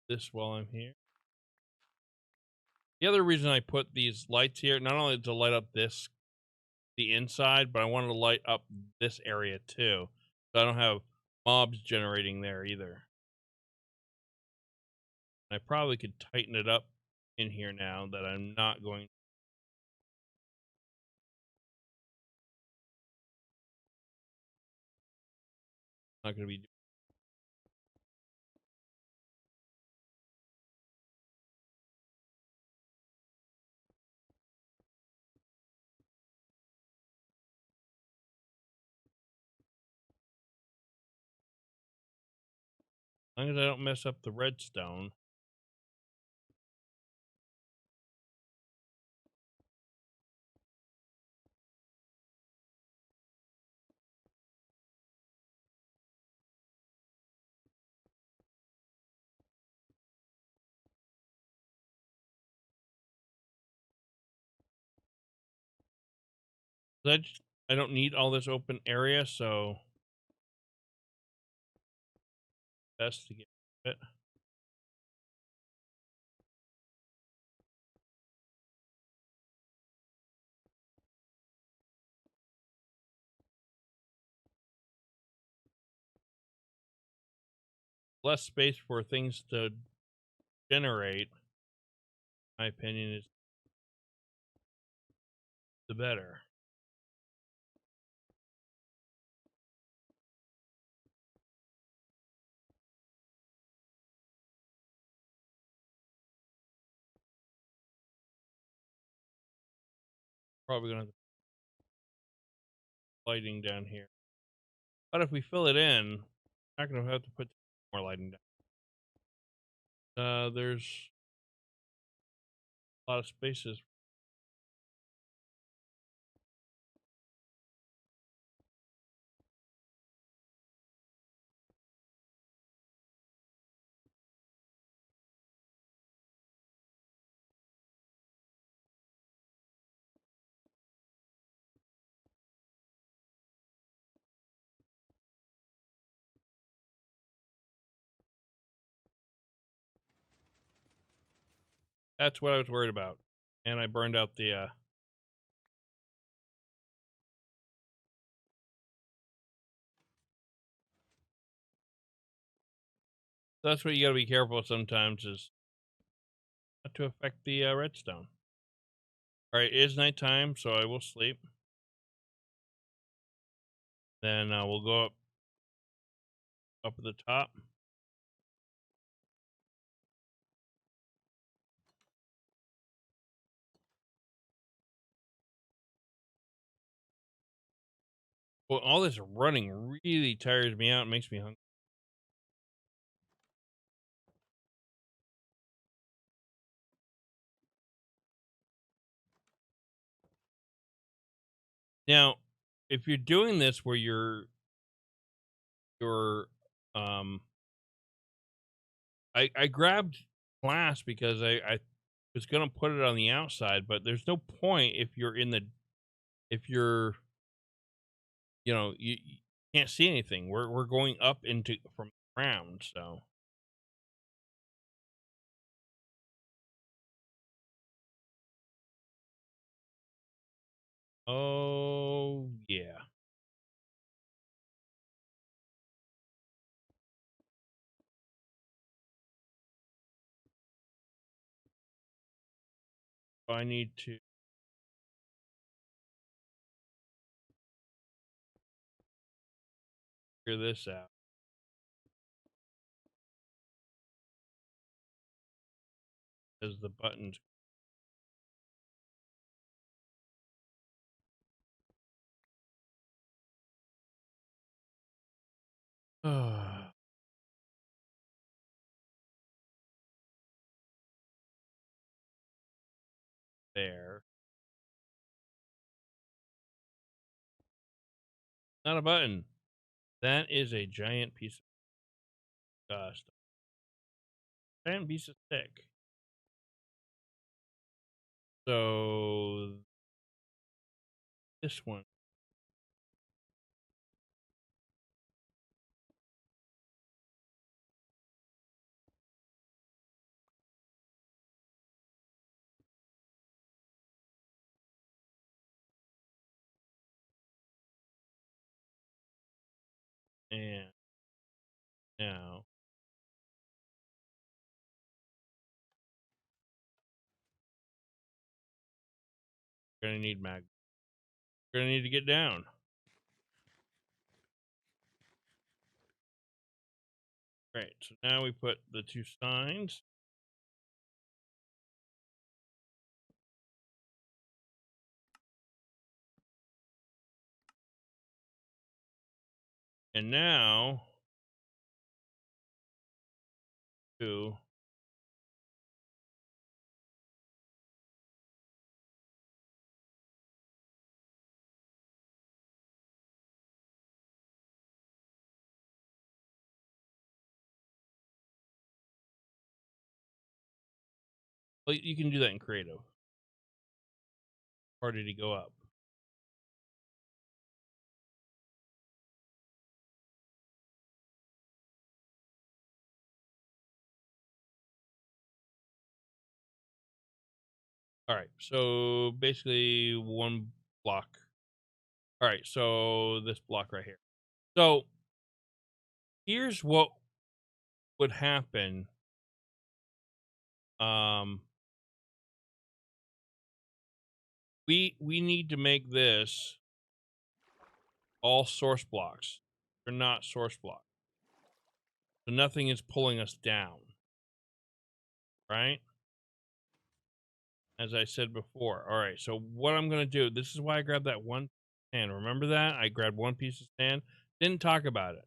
This while I'm here. The other reason I put these lights here, not only to light up this, the inside, but I wanted to light up this area too. So I don't have mobs generating there either. I probably could tighten it up in here now that I'm not going. Not going to be. As long as I don't mess up the redstone. I don't need all this open area, so best to get it. Less space for things to generate, my opinion, is the better. Probably going to have lighting down here. But if we fill it in, we're not going to have to put more lighting down. There's a lot of spaces. That's what I was worried about. And I burned out the that's what you gotta be careful of sometimes, is not to affect the redstone. Alright, it is nighttime, so I will sleep. Then we'll go up at the top. Well, all this running really tires me out and makes me hungry. Now, if you're doing this where you're um I grabbed glass because I was gonna put it on the outside, but there's no point if you're in the if you're you can't see anything. We're going up into from the ground, so oh yeah. I need to figure this out because the buttons there. Not a button. That is a giant piece of stuff. Giant piece of stick. So this one. And now we're gonna need mag. We're gonna need to get down. Right. So now we put the two signs. And now to well, you can do that in creative. Or did he go up? All right. So basically one block. All right. So this block right here. So here's what would happen. Um, we need to make this all source blocks. They're not source blocks. So nothing is pulling us down. Right? As I said before. All right. So what I'm gonna do, this is why I grabbed that one sand. Remember that? I grabbed one piece of sand. Didn't talk about it.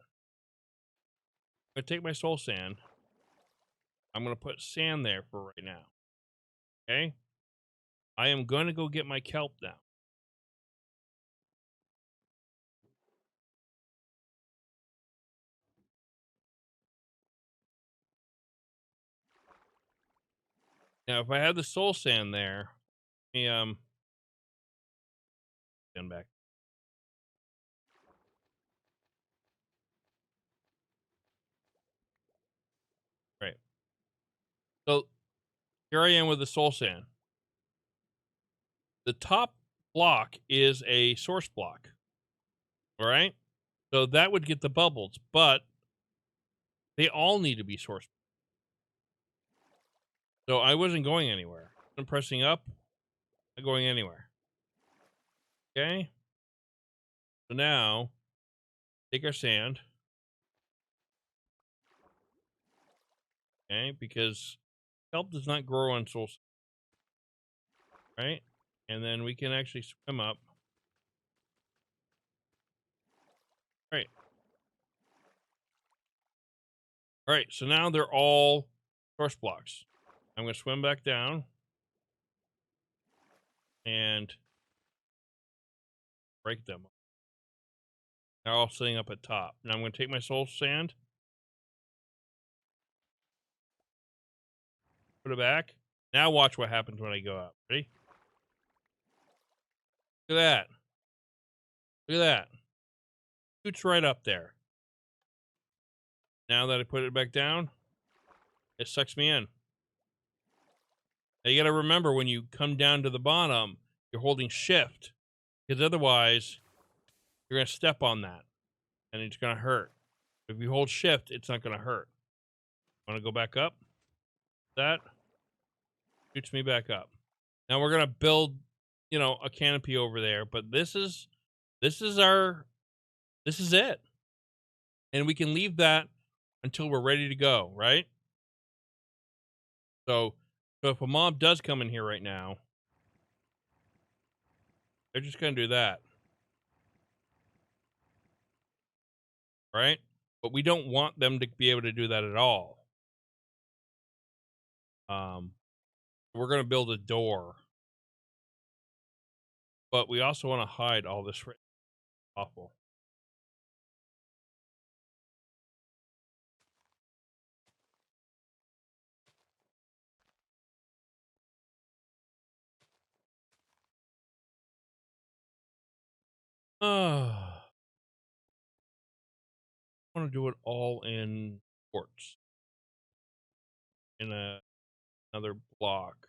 I'm gonna take my soul sand. I'm gonna put sand there for right now. Okay? I am gonna go get my kelp now. Now if I had the soul sand there, let me stand back. Right. So Here I am with the soul sand. The top block is a source block. All right. So that would get the bubbles, but they all need to be source. So I wasn't going anywhere. I'm pressing up, not going anywhere. Okay. So now take our sand. Okay. Because kelp does not grow on soul sand. Right. And then we can actually swim up. Right. All right. So now they're all source blocks. I'm going to swim back down and break them. They're all sitting up at top. Now I'm going to take my soul sand, put it back. Now watch what happens when I go up. Ready? Look at that. Look at that. Shoots right up there. Now that I put it back down, it sucks me in. Now you got to remember when you come down to the bottom, you're holding shift because otherwise you're going to step on that and it's going to hurt. If you hold shift, it's not going to hurt. Want to go back up? That shoots me back up. Now we're going to build, a canopy over there, but this is it. And we can leave that until we're ready to go, right? So if a mob does come in here right now, they're just going to do that. Right? But we don't want them to be able to do that at all. We're going to build a door. But we also want to hide all this awful. I want to do it all in quartz. In another block.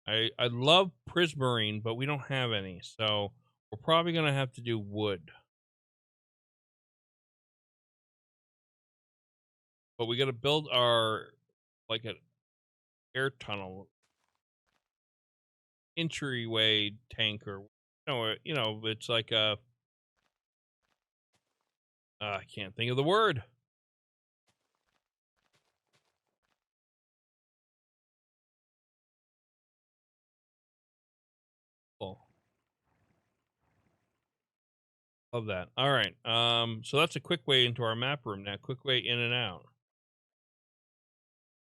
I love prismarine, but we don't have any. So we're probably going to have to do wood. But we got to build our, like, an air tunnel entryway tank, or it's like a I can't think of the word. Oh, love that. All right. So that's a quick way into our map room now. Quick way in and out.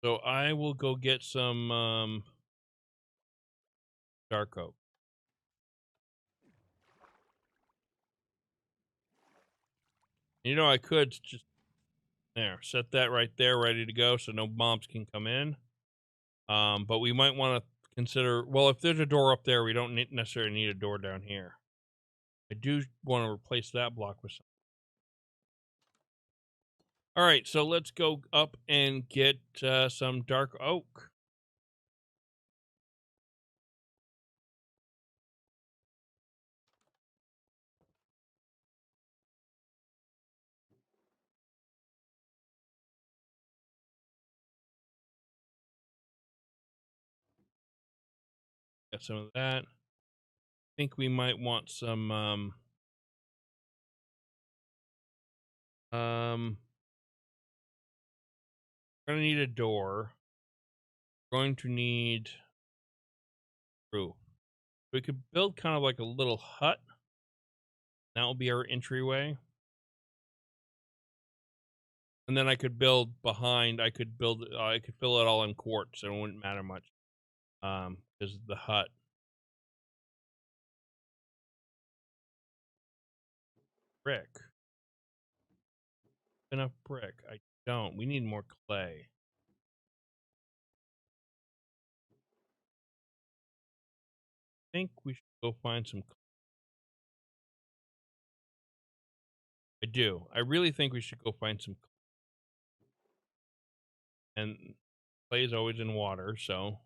So I will go get some dark oak. I could just set that right there, ready to go, so no mobs can come in. But we might want to consider. Well, if there's a door up there, we don't necessarily need a door down here. I do want to replace that block with something. All right, so let's go up and get some dark oak. Got some of that. I think we might want some we're gonna need a door. We're going to need roof. We could build kind of like a little hut. That will be our entryway. And then I could build behind. I could fill it all in quartz. So it wouldn't matter much. Because the hut. Brick. Enough brick. I don't. We need more clay. I think we should go find some. I do. I really think we should go find some. And clay is always in water, so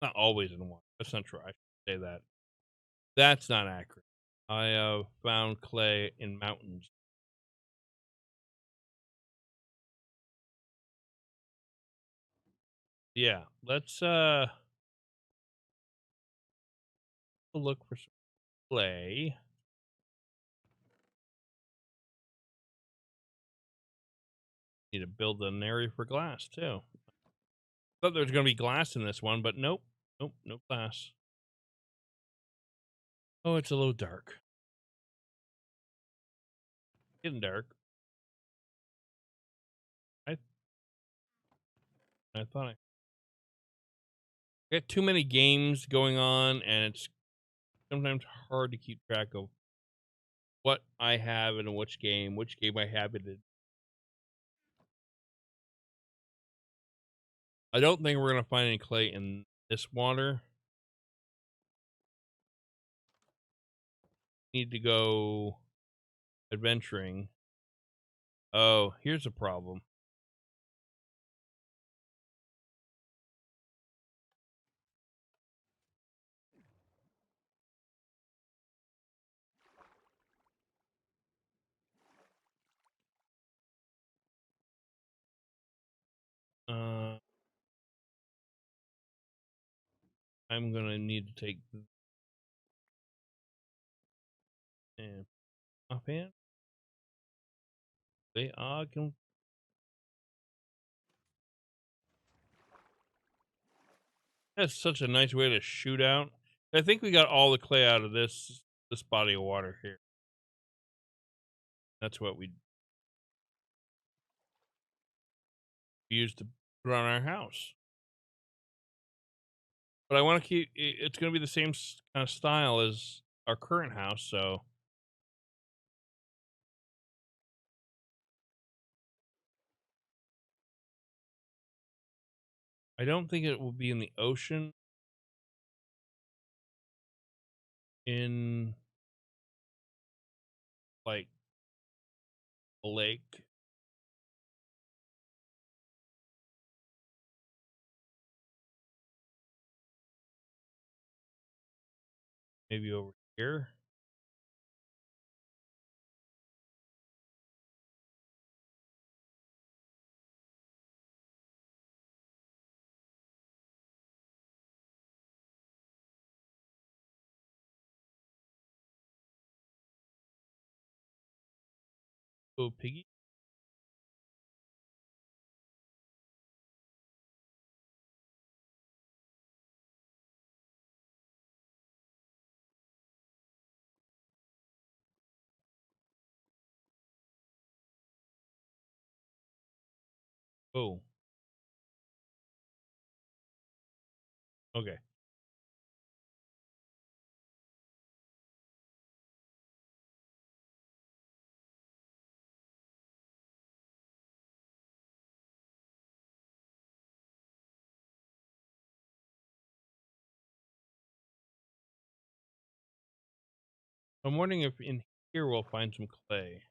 Not always in water. That's not true. I should say that. That's not accurate. I have found clay in mountains. Yeah, let's look for some clay. Need to build an area for glass too. Thought there was gonna be glass in this one, but nope. Nope, no glass. Oh, it's a little dark. Getting dark. I I thought I got too many games going on, and it's sometimes hard to keep track of what I have in which game I have it in. I don't think we're gonna find any clay in this water. Need to go adventuring. Oh, here's a problem. Uh, I'm gonna need to take and offhand. They are That's such a nice way to shoot out. I think we got all the clay out of this body of water here. That's what we used to put on our house. But I want to keep. It's going to be the same kind of style as our current house, so I don't think it will be in the ocean. In like a lake, maybe over here. Oh, piggy. Oh, okay. I'm wondering if in here we'll find some clay.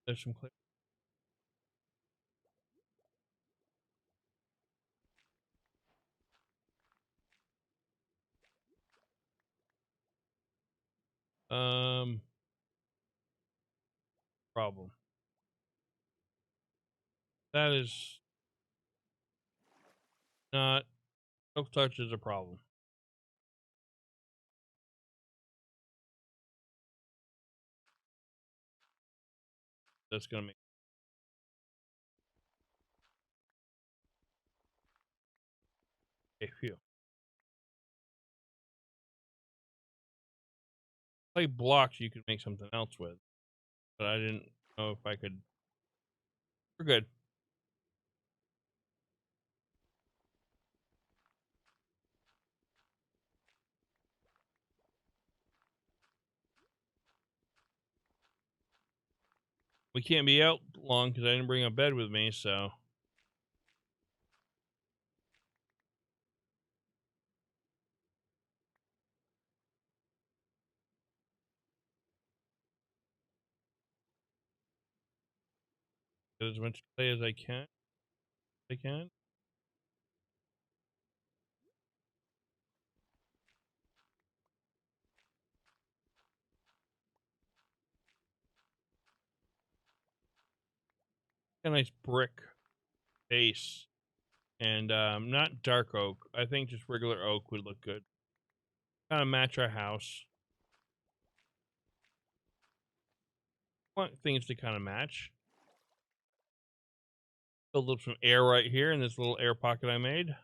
There's some clay. Um, problem. That is not. Silk touch is a problem. That's gonna make a few. Clay blocks you could make something else with, but I didn't know if I could. We're good. We can't be out long because I didn't bring a bed with me, so Get as much clay as I can. A nice brick base. And not dark oak. I think just regular oak would look good. Kind of match our house. Want things to kind of match. Build up some air right here in this little air pocket I made.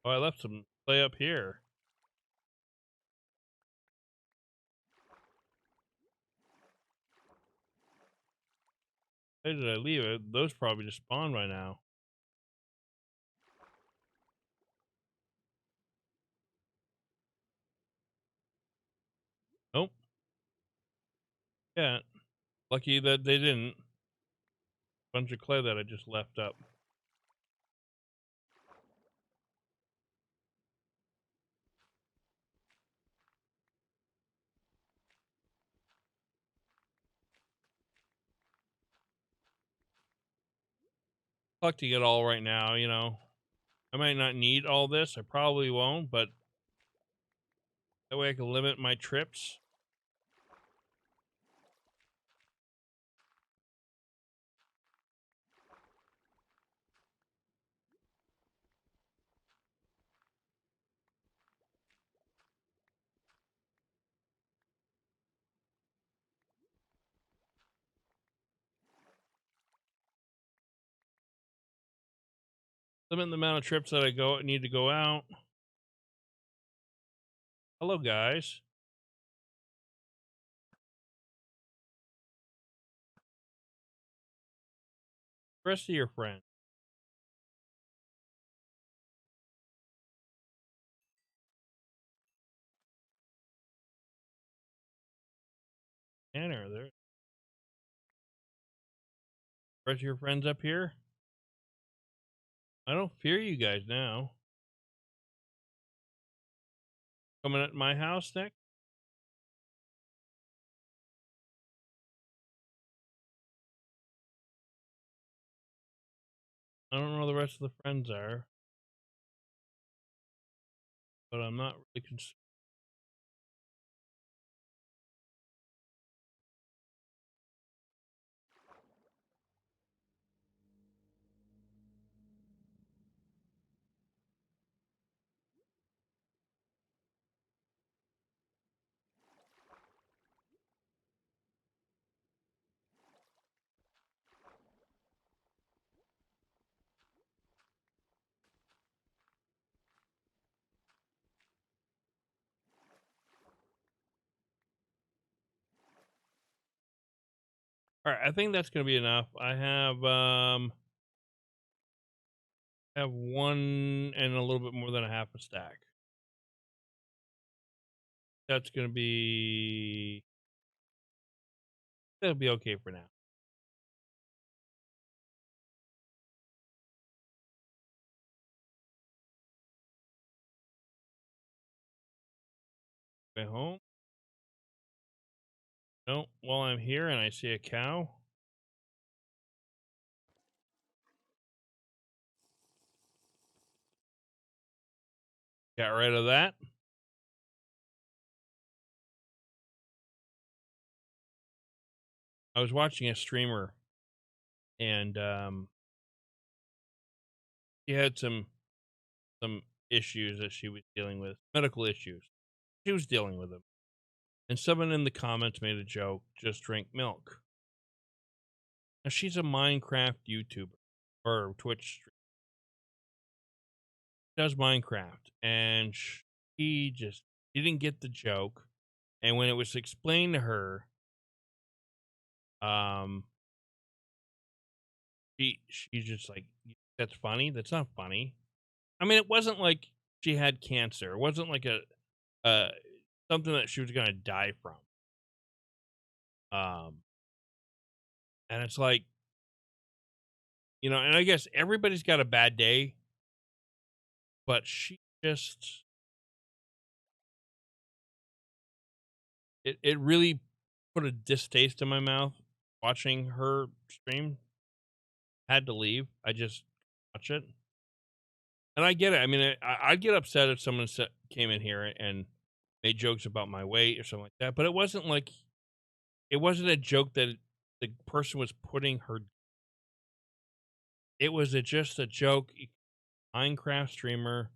Oh, I left some clay up here. Where did I leave it? Those probably just spawned by now. Nope. Yeah. Lucky that they didn't. Bunch of clay that I just left up. Collecting it all right now, you know. I might not need all this. I probably won't, but that way I can limit my trips. Limit the amount of trips that I need to go out. Hello, guys. Rest of your friends. Tanner, there. Rest of your friends up here. I don't fear you guys now. Coming at my house next? I don't know where the rest of the friends are, but I'm not really concerned. All right, I think that's gonna be enough. I have one and a little bit more than a half a stack. That's gonna be that'll be okay for now. Way home. No, while I'm here and I see a cow. Got rid of that. I was watching a streamer and she had some issues that she was dealing with, medical issues. She was dealing with them. And someone in the comments made a joke, just drink milk. Now she's a Minecraft YouTuber or Twitch streamer. Does Minecraft and she didn't get the joke. And when it was explained to her, Um, she's just like, "That's funny? That's not funny." I mean, it wasn't like she had cancer. It wasn't like a uh something that she was gonna die from. Um, and it's like, and I guess everybody's got a bad day, but she just it really put a distaste in my mouth watching her stream. Had to leave. I just watch it. And I get it. I mean, I'd get upset if someone came in here and made jokes about my weight or something like that. But it wasn't a joke that the person was putting her. It was just a joke. Minecraft streamer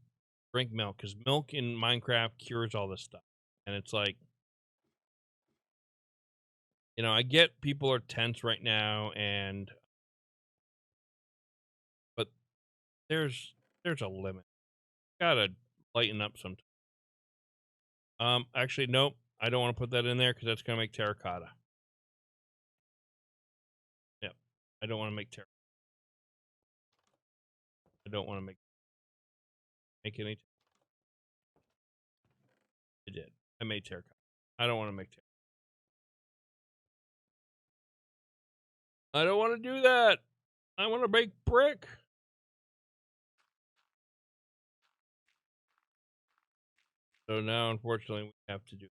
drink milk because milk in Minecraft cures all this stuff. And it's like, I get people are tense right now, but there's a limit. Gotta lighten up sometimes. Actually, nope. I don't want to put that in there because that's gonna make terracotta. Yep. I don't want to make I don't want to make any. I did. I made terracotta. I don't want to make terracotta. I don't want to do that. I want to make brick. So now, unfortunately, we have to do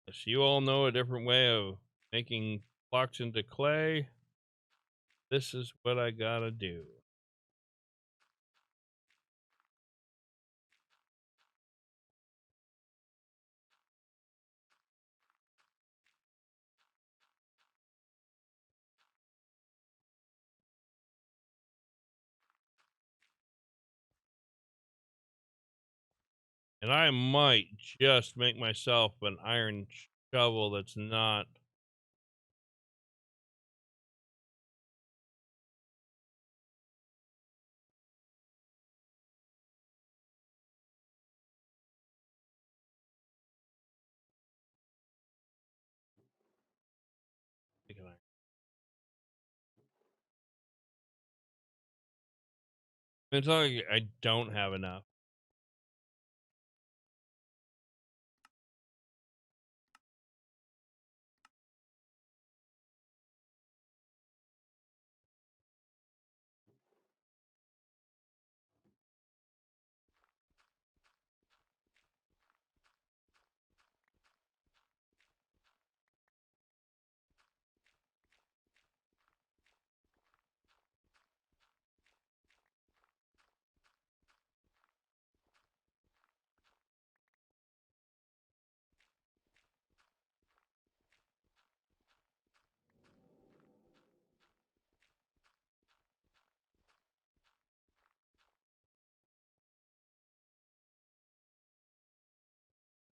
this. You all know a different way of making blocks into clay. This is what I gotta do. And I might just make myself an iron shovel that's not. It's not like I don't have enough.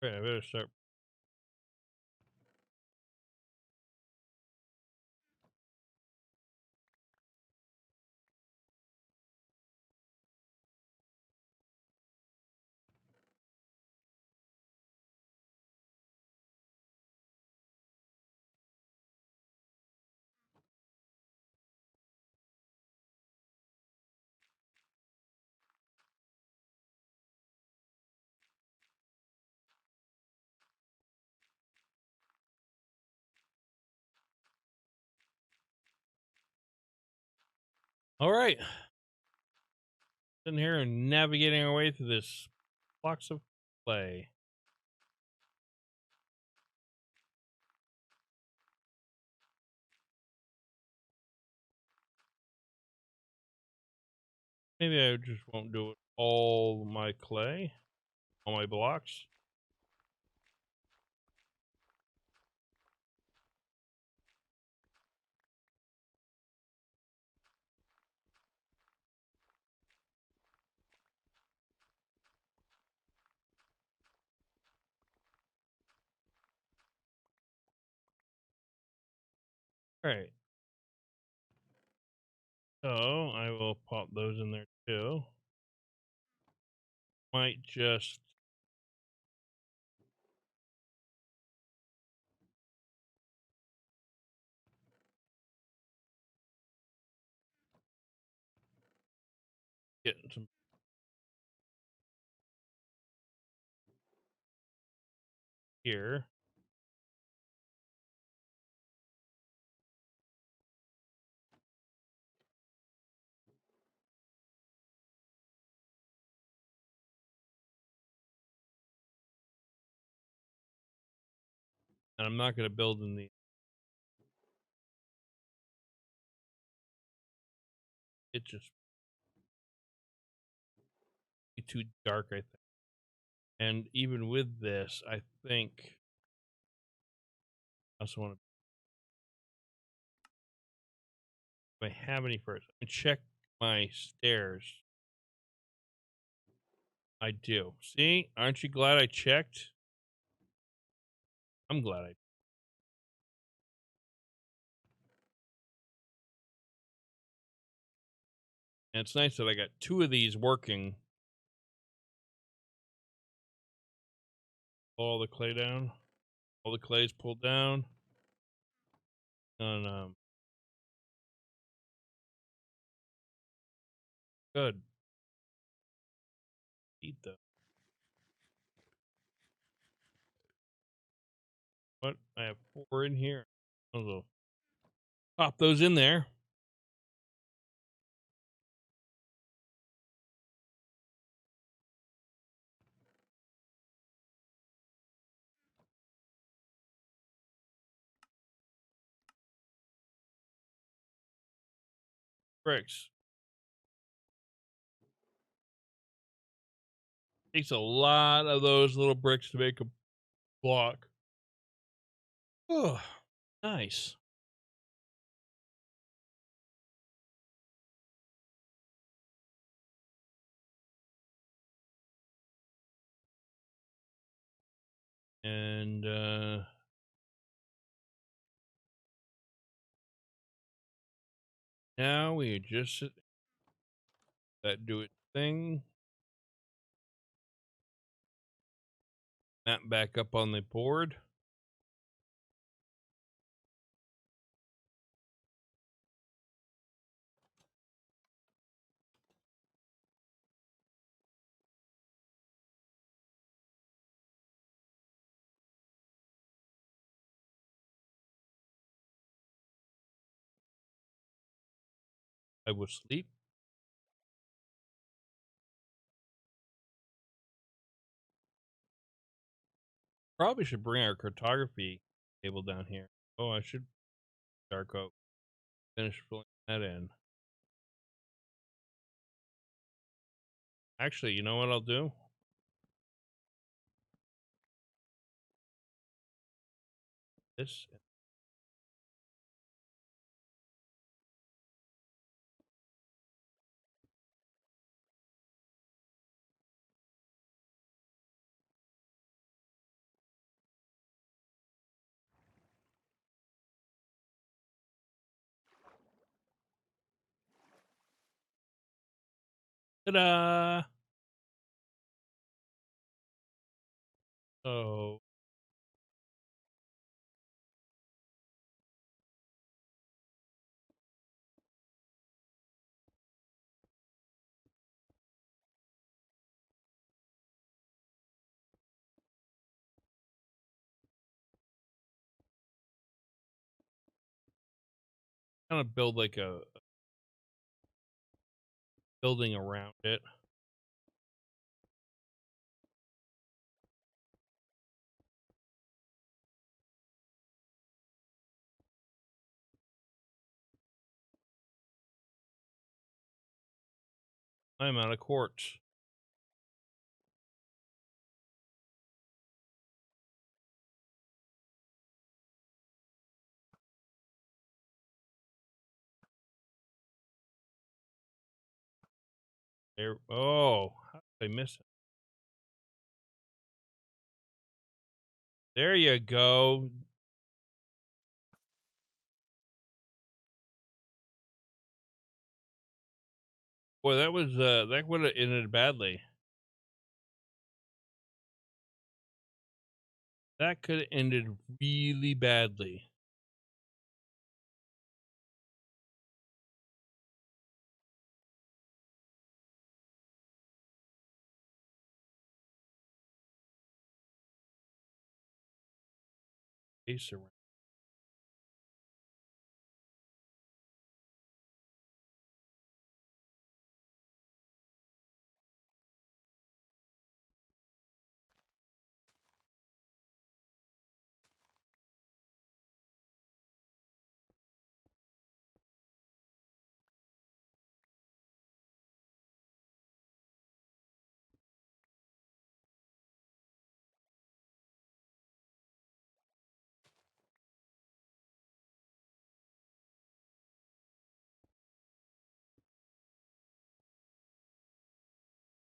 Okay, I better start. All right. Sitting here and navigating our way through this blocks of clay. Maybe I just won't do it all my clay, all my blocks. All right. So I will pop those in there too. might just get some here. And I'm not going to build in the. It's just too dark, I think. And even with this, I think I also want to. Do I have any first? I check my stairs. I do. See, aren't you glad I checked? I'm glad I. And it's nice that I got two of these working. All the clay down. All the clay's pulled down. And good. Eat them. What? I have 4 in here. I'll pop those in there. Bricks. Takes a lot of those little bricks to make a block. Oh, nice. And now we just that do it thing. That back up on the board. I will sleep. Probably should bring our cartography table down here. Oh, I should dark oak. Finish filling that in. Actually, you know what I'll do? This. Ta-da! So kind of build like a building around it. I'm out of quartz. There. Oh, how did I miss it? There you go. Boy, that was that would have ended badly. That could have ended really badly. Acer.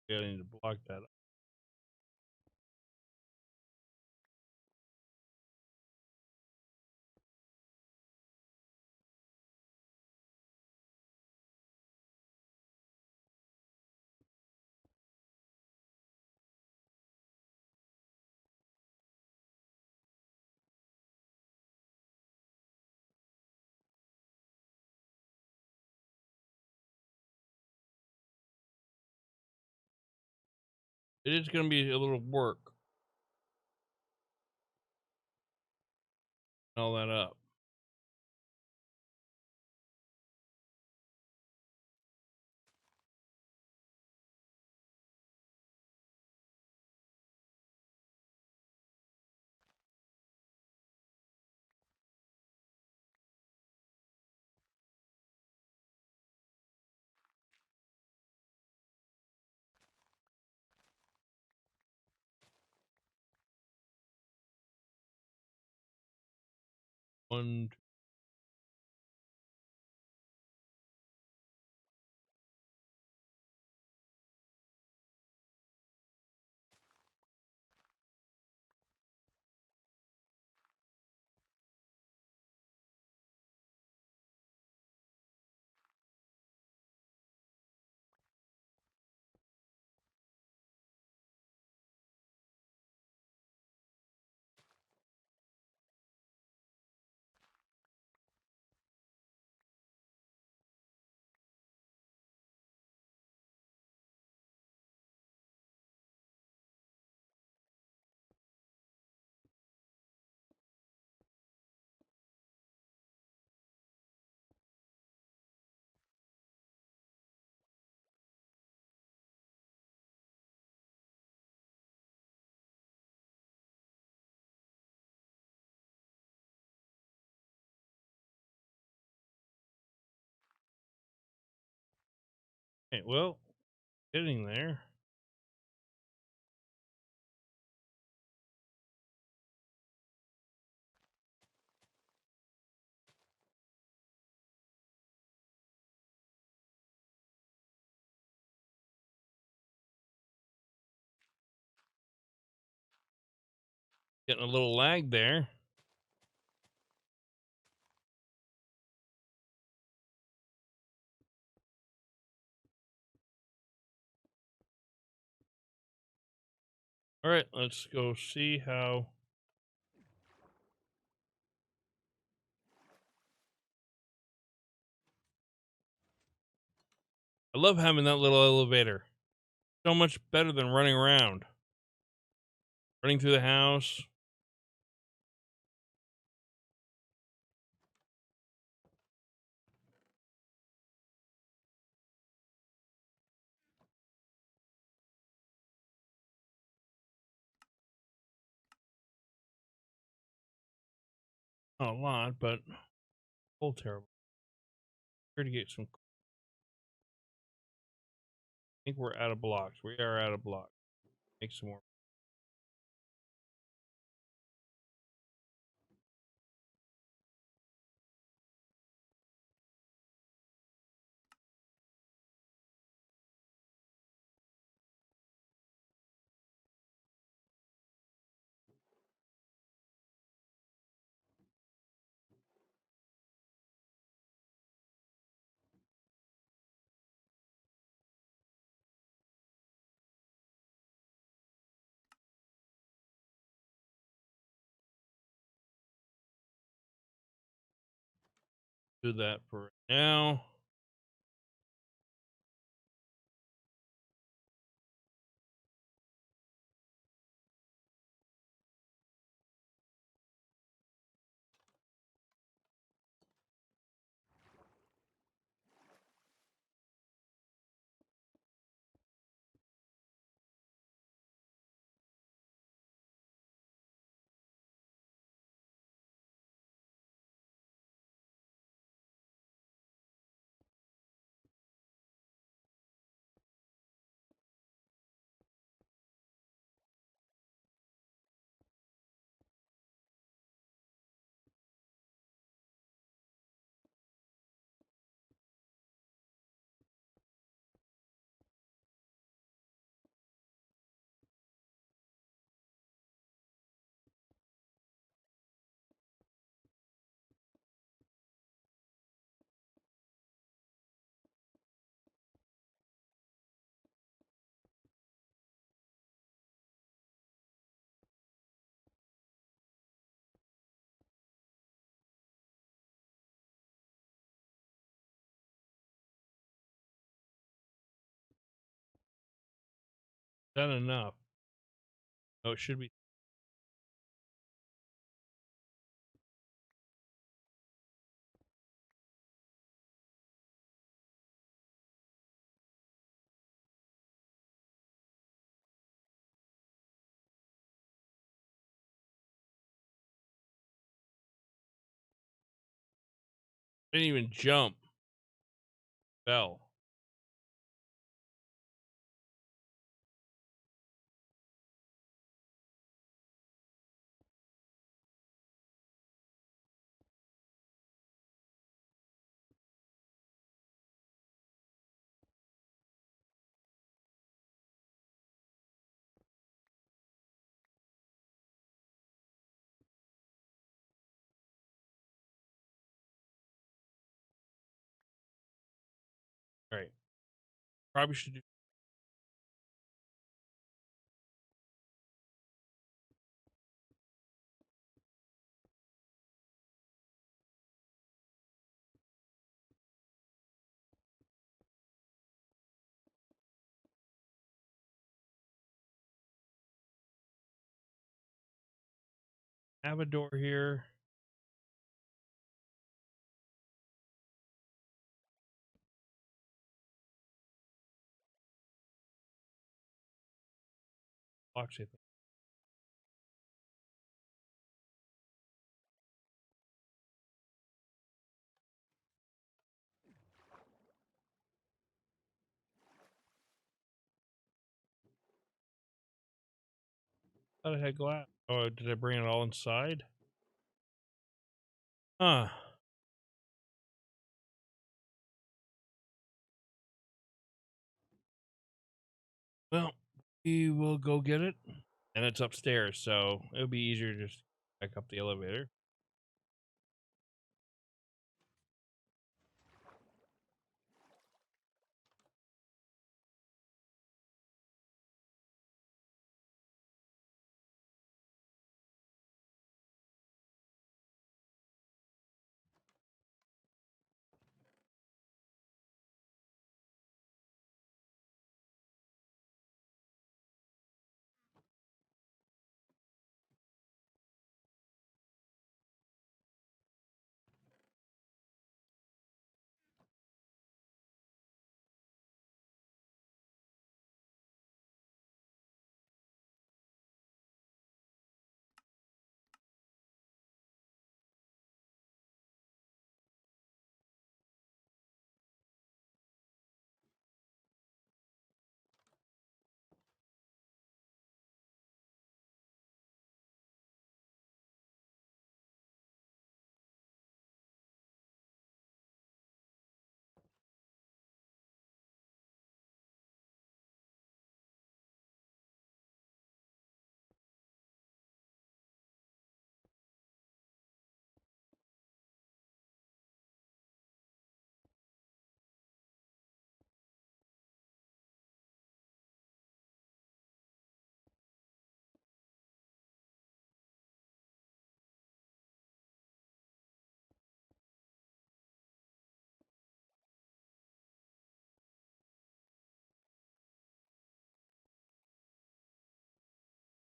Yeah, I need to block that. It is going to be a little work. All that up. One, okay, well, getting there. Getting a little lag there. All right, let's go see how. I love having that little elevator. So much better than running around. Running through the house. Not a lot, but full terrible. Here to get some. I think we're out of blocks. We are out of blocks. Make some more. Do that for now. Done enough. Oh, it should be. Didn't even jump. Fell. All right. Probably should do have a door here. Watch it. How did I go out? Oh, did I bring it all inside? Huh. Well, we will go get it. And it's upstairs, so it'll be easier to just back up the elevator.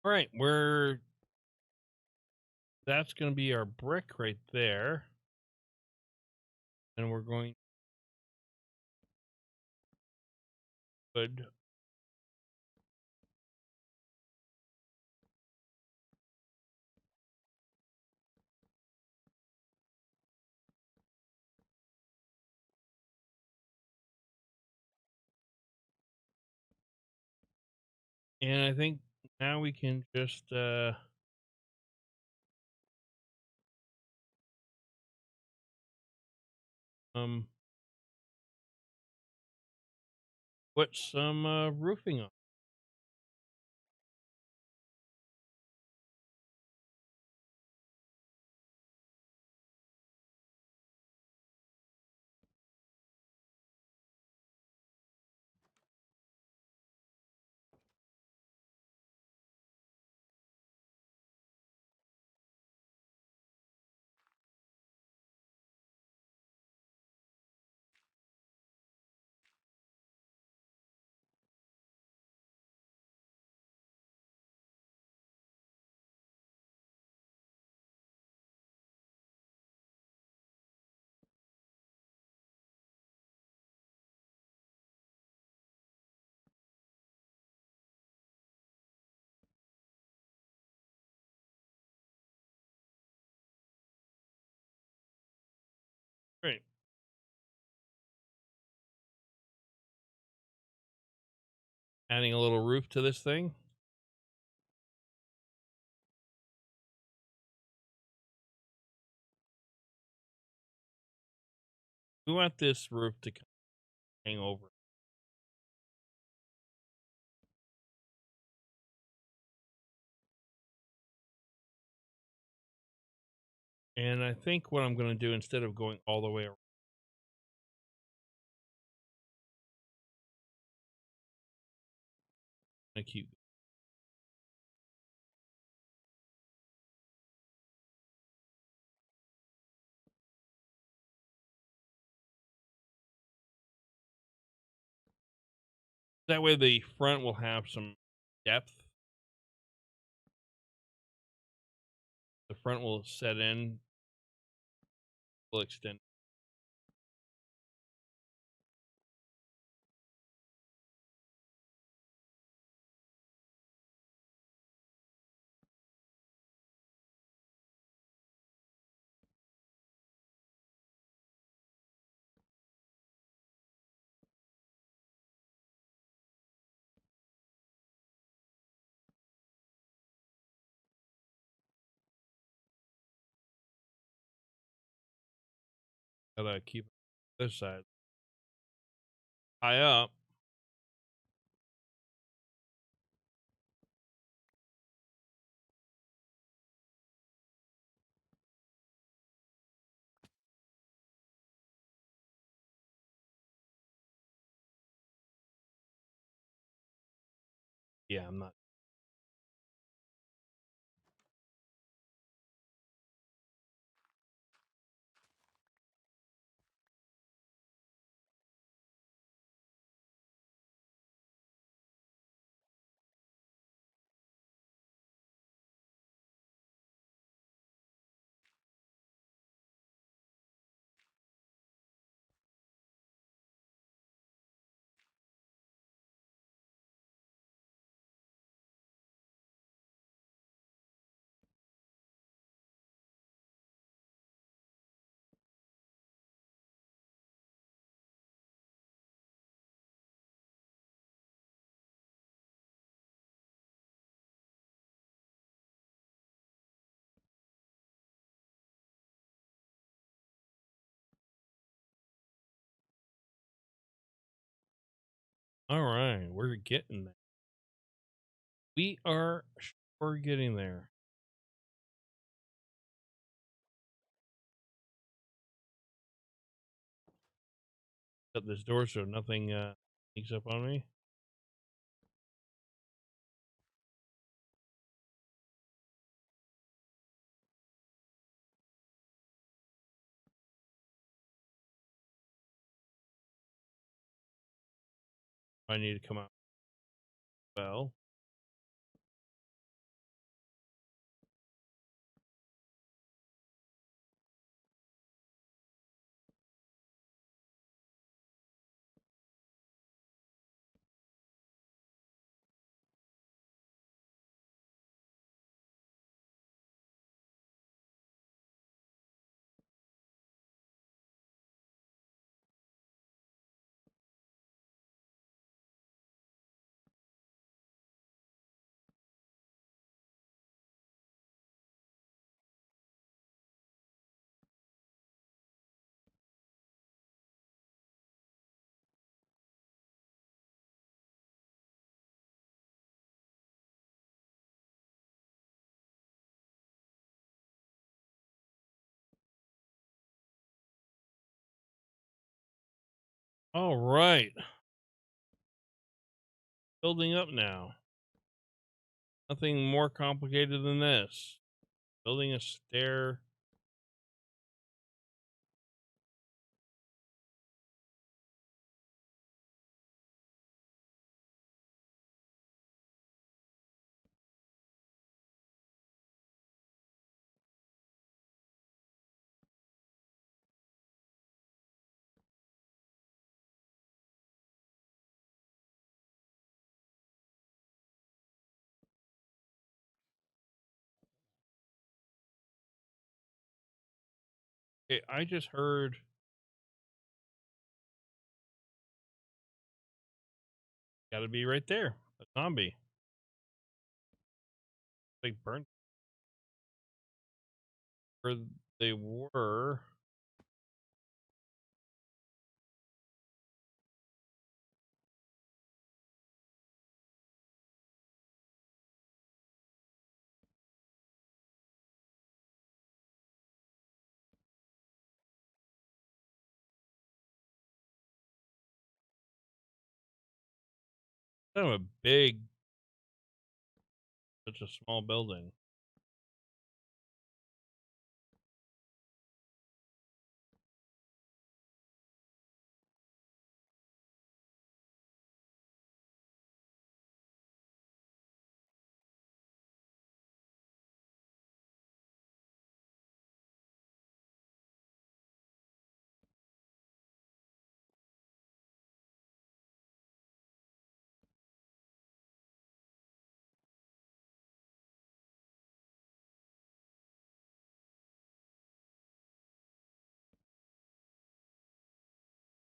All right, that's going to be our brick right there, and we're going wood. And I think now we can just um put some roofing on. Great. Adding a little roof to this thing. We want this roof to hang over. And I think what I'm going to do instead of going all the way around, I keep that way the front will have some depth. The front will set in, will extend. Gotta keep this side high up. Yeah, I'm not. All right, we're getting there. We are sure getting there. Shut this door so nothing sneaks up on me. I need to come out. Well, All right. Building up now. Nothing more complicated than this. Building a stair. Okay, I just heard. Gotta be right there. A zombie. Like burnt. Or they were. Kind of a big, such a small building.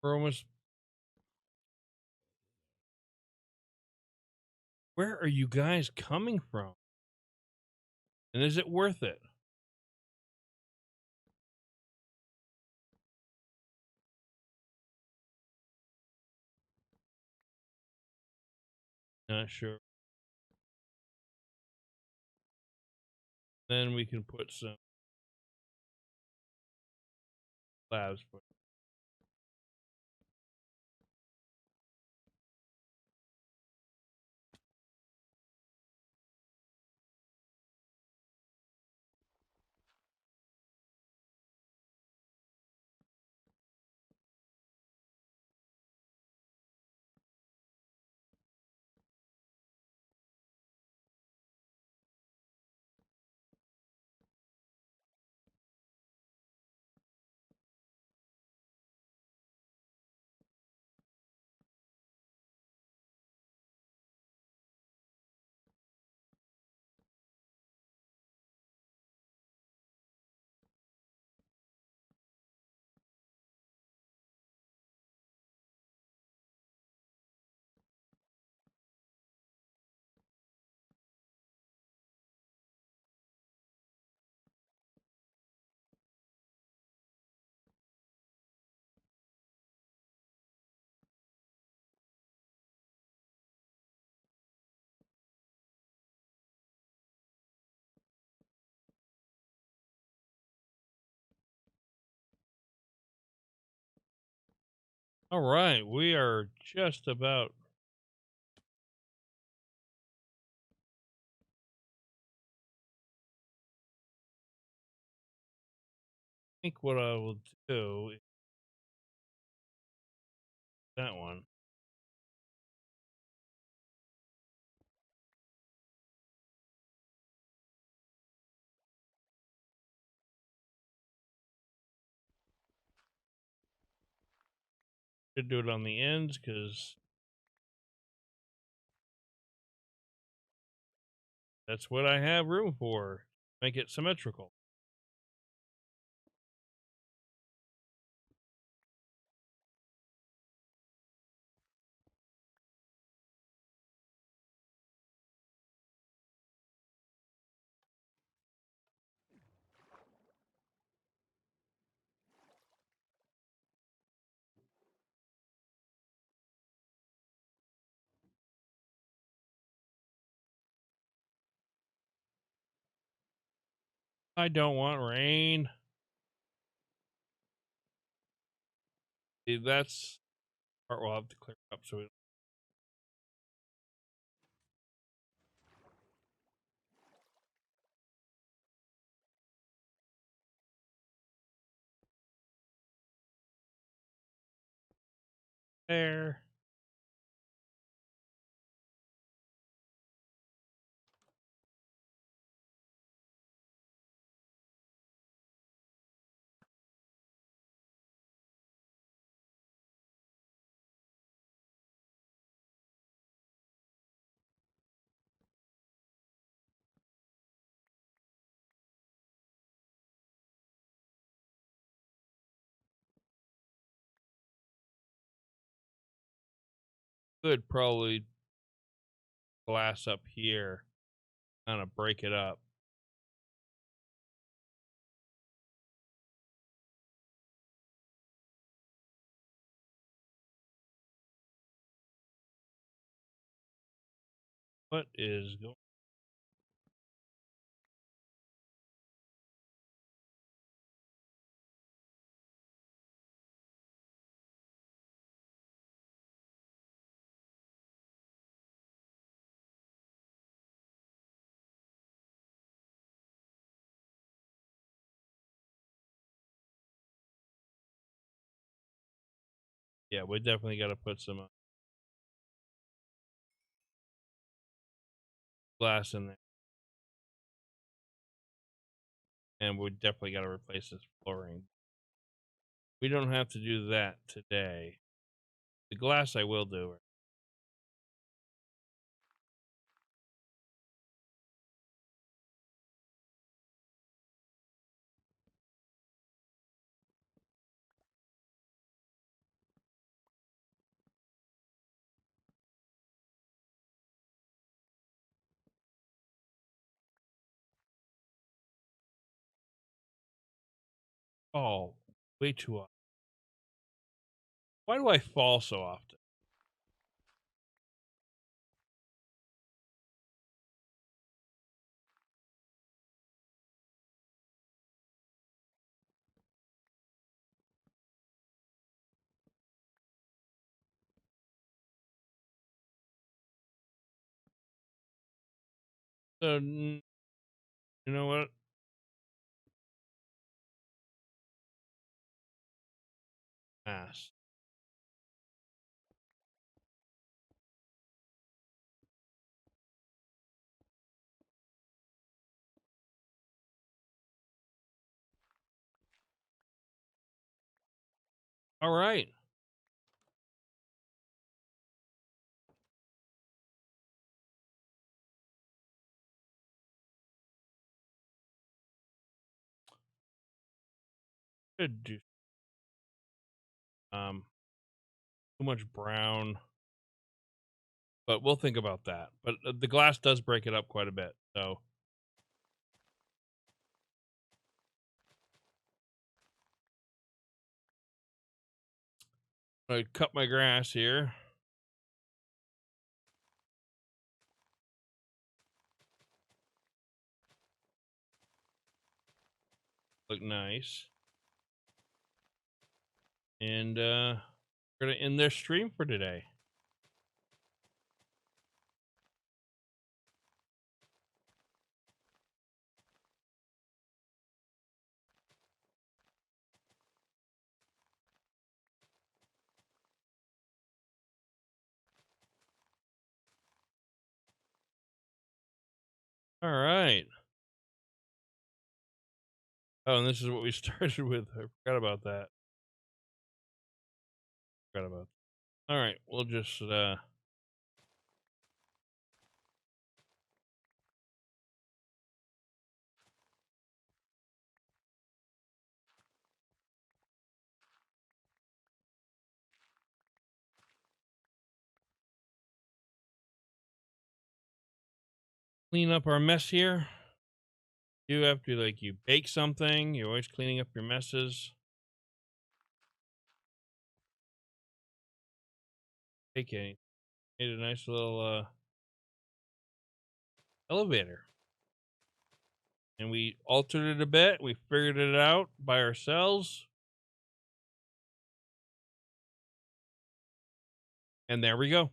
We're almost. Where are you guys coming from? And is it worth it? Not sure. Then we can put some slabs. All right, we are just about. I think what I will do is that one. Should do it on the ends because that's what I have room for. Make it symmetrical. I don't want rain. See, that's Part we'll have to clear up so we there. Could probably glass up here, kind of break it up. What is going? Yeah, we definitely got to put some glass in there, and we definitely got to replace this flooring. We don't have to do that today. The glass I will do. Oh, way too often. Why do I fall so often? So, you know what? Ass. All right. Should do um too much brown, but we'll think about that. But the glass does break it up quite a bit. So I cut my grass here. Look nice. And we're gonna end their stream for today. All right. Oh, and this is what we started with. I forgot about that. Forgot about that. All right, we'll just clean up our mess here. You have to like you bake something, you're always cleaning up your messes. Baking. Made a nice little elevator. And we altered it a bit. We figured it out by ourselves. And there we go.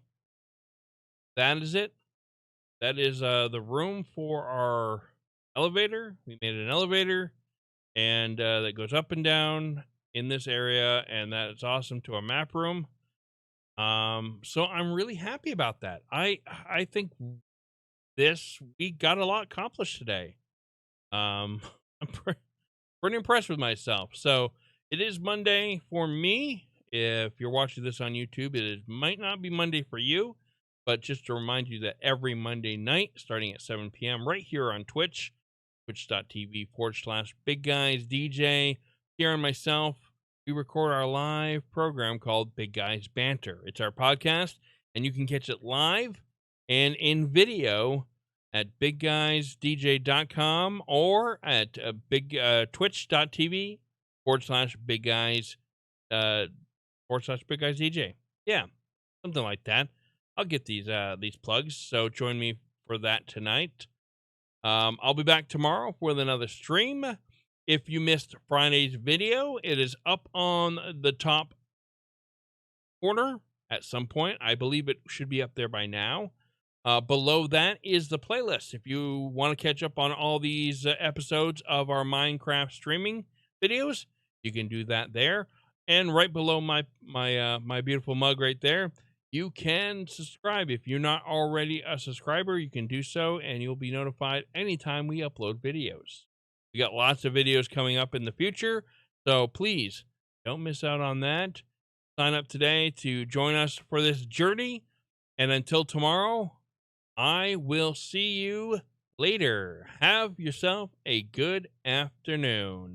That is it. That is the room for our elevator. We made an elevator, and that goes up and down in this area, and that's awesome to a map room. So I'm really happy about that. I think we got a lot accomplished today. I'm pretty impressed with myself. So it is Monday for me. If you're watching this on YouTube, might not be Monday for you, but just to remind you that every Monday night, starting at 7 p.m., right here on Twitch, twitch.tv/Big Guys DJ, here on myself, we record our live program called Big Guys Banter. It's our podcast, and you can catch it live and in video at bigguysdj.com or at twitch.tv/big guys /big guys DJ. Yeah, something like that. I'll get these plugs, so join me for that tonight. I'll be back tomorrow with another stream. If you missed Friday's video, it is up on the top corner at some point. I believe it should be up there by now. Below that is the playlist. If you want to catch up on all these episodes of our Minecraft streaming videos, you can do that there. And right below my beautiful mug right there, you can subscribe. If you're not already a subscriber, you can do so, and you'll be notified anytime we upload videos. We got lots of videos coming up in the future, so please don't miss out on that. Sign up today to join us for this journey. And until tomorrow, I will see you later. Have yourself a good afternoon.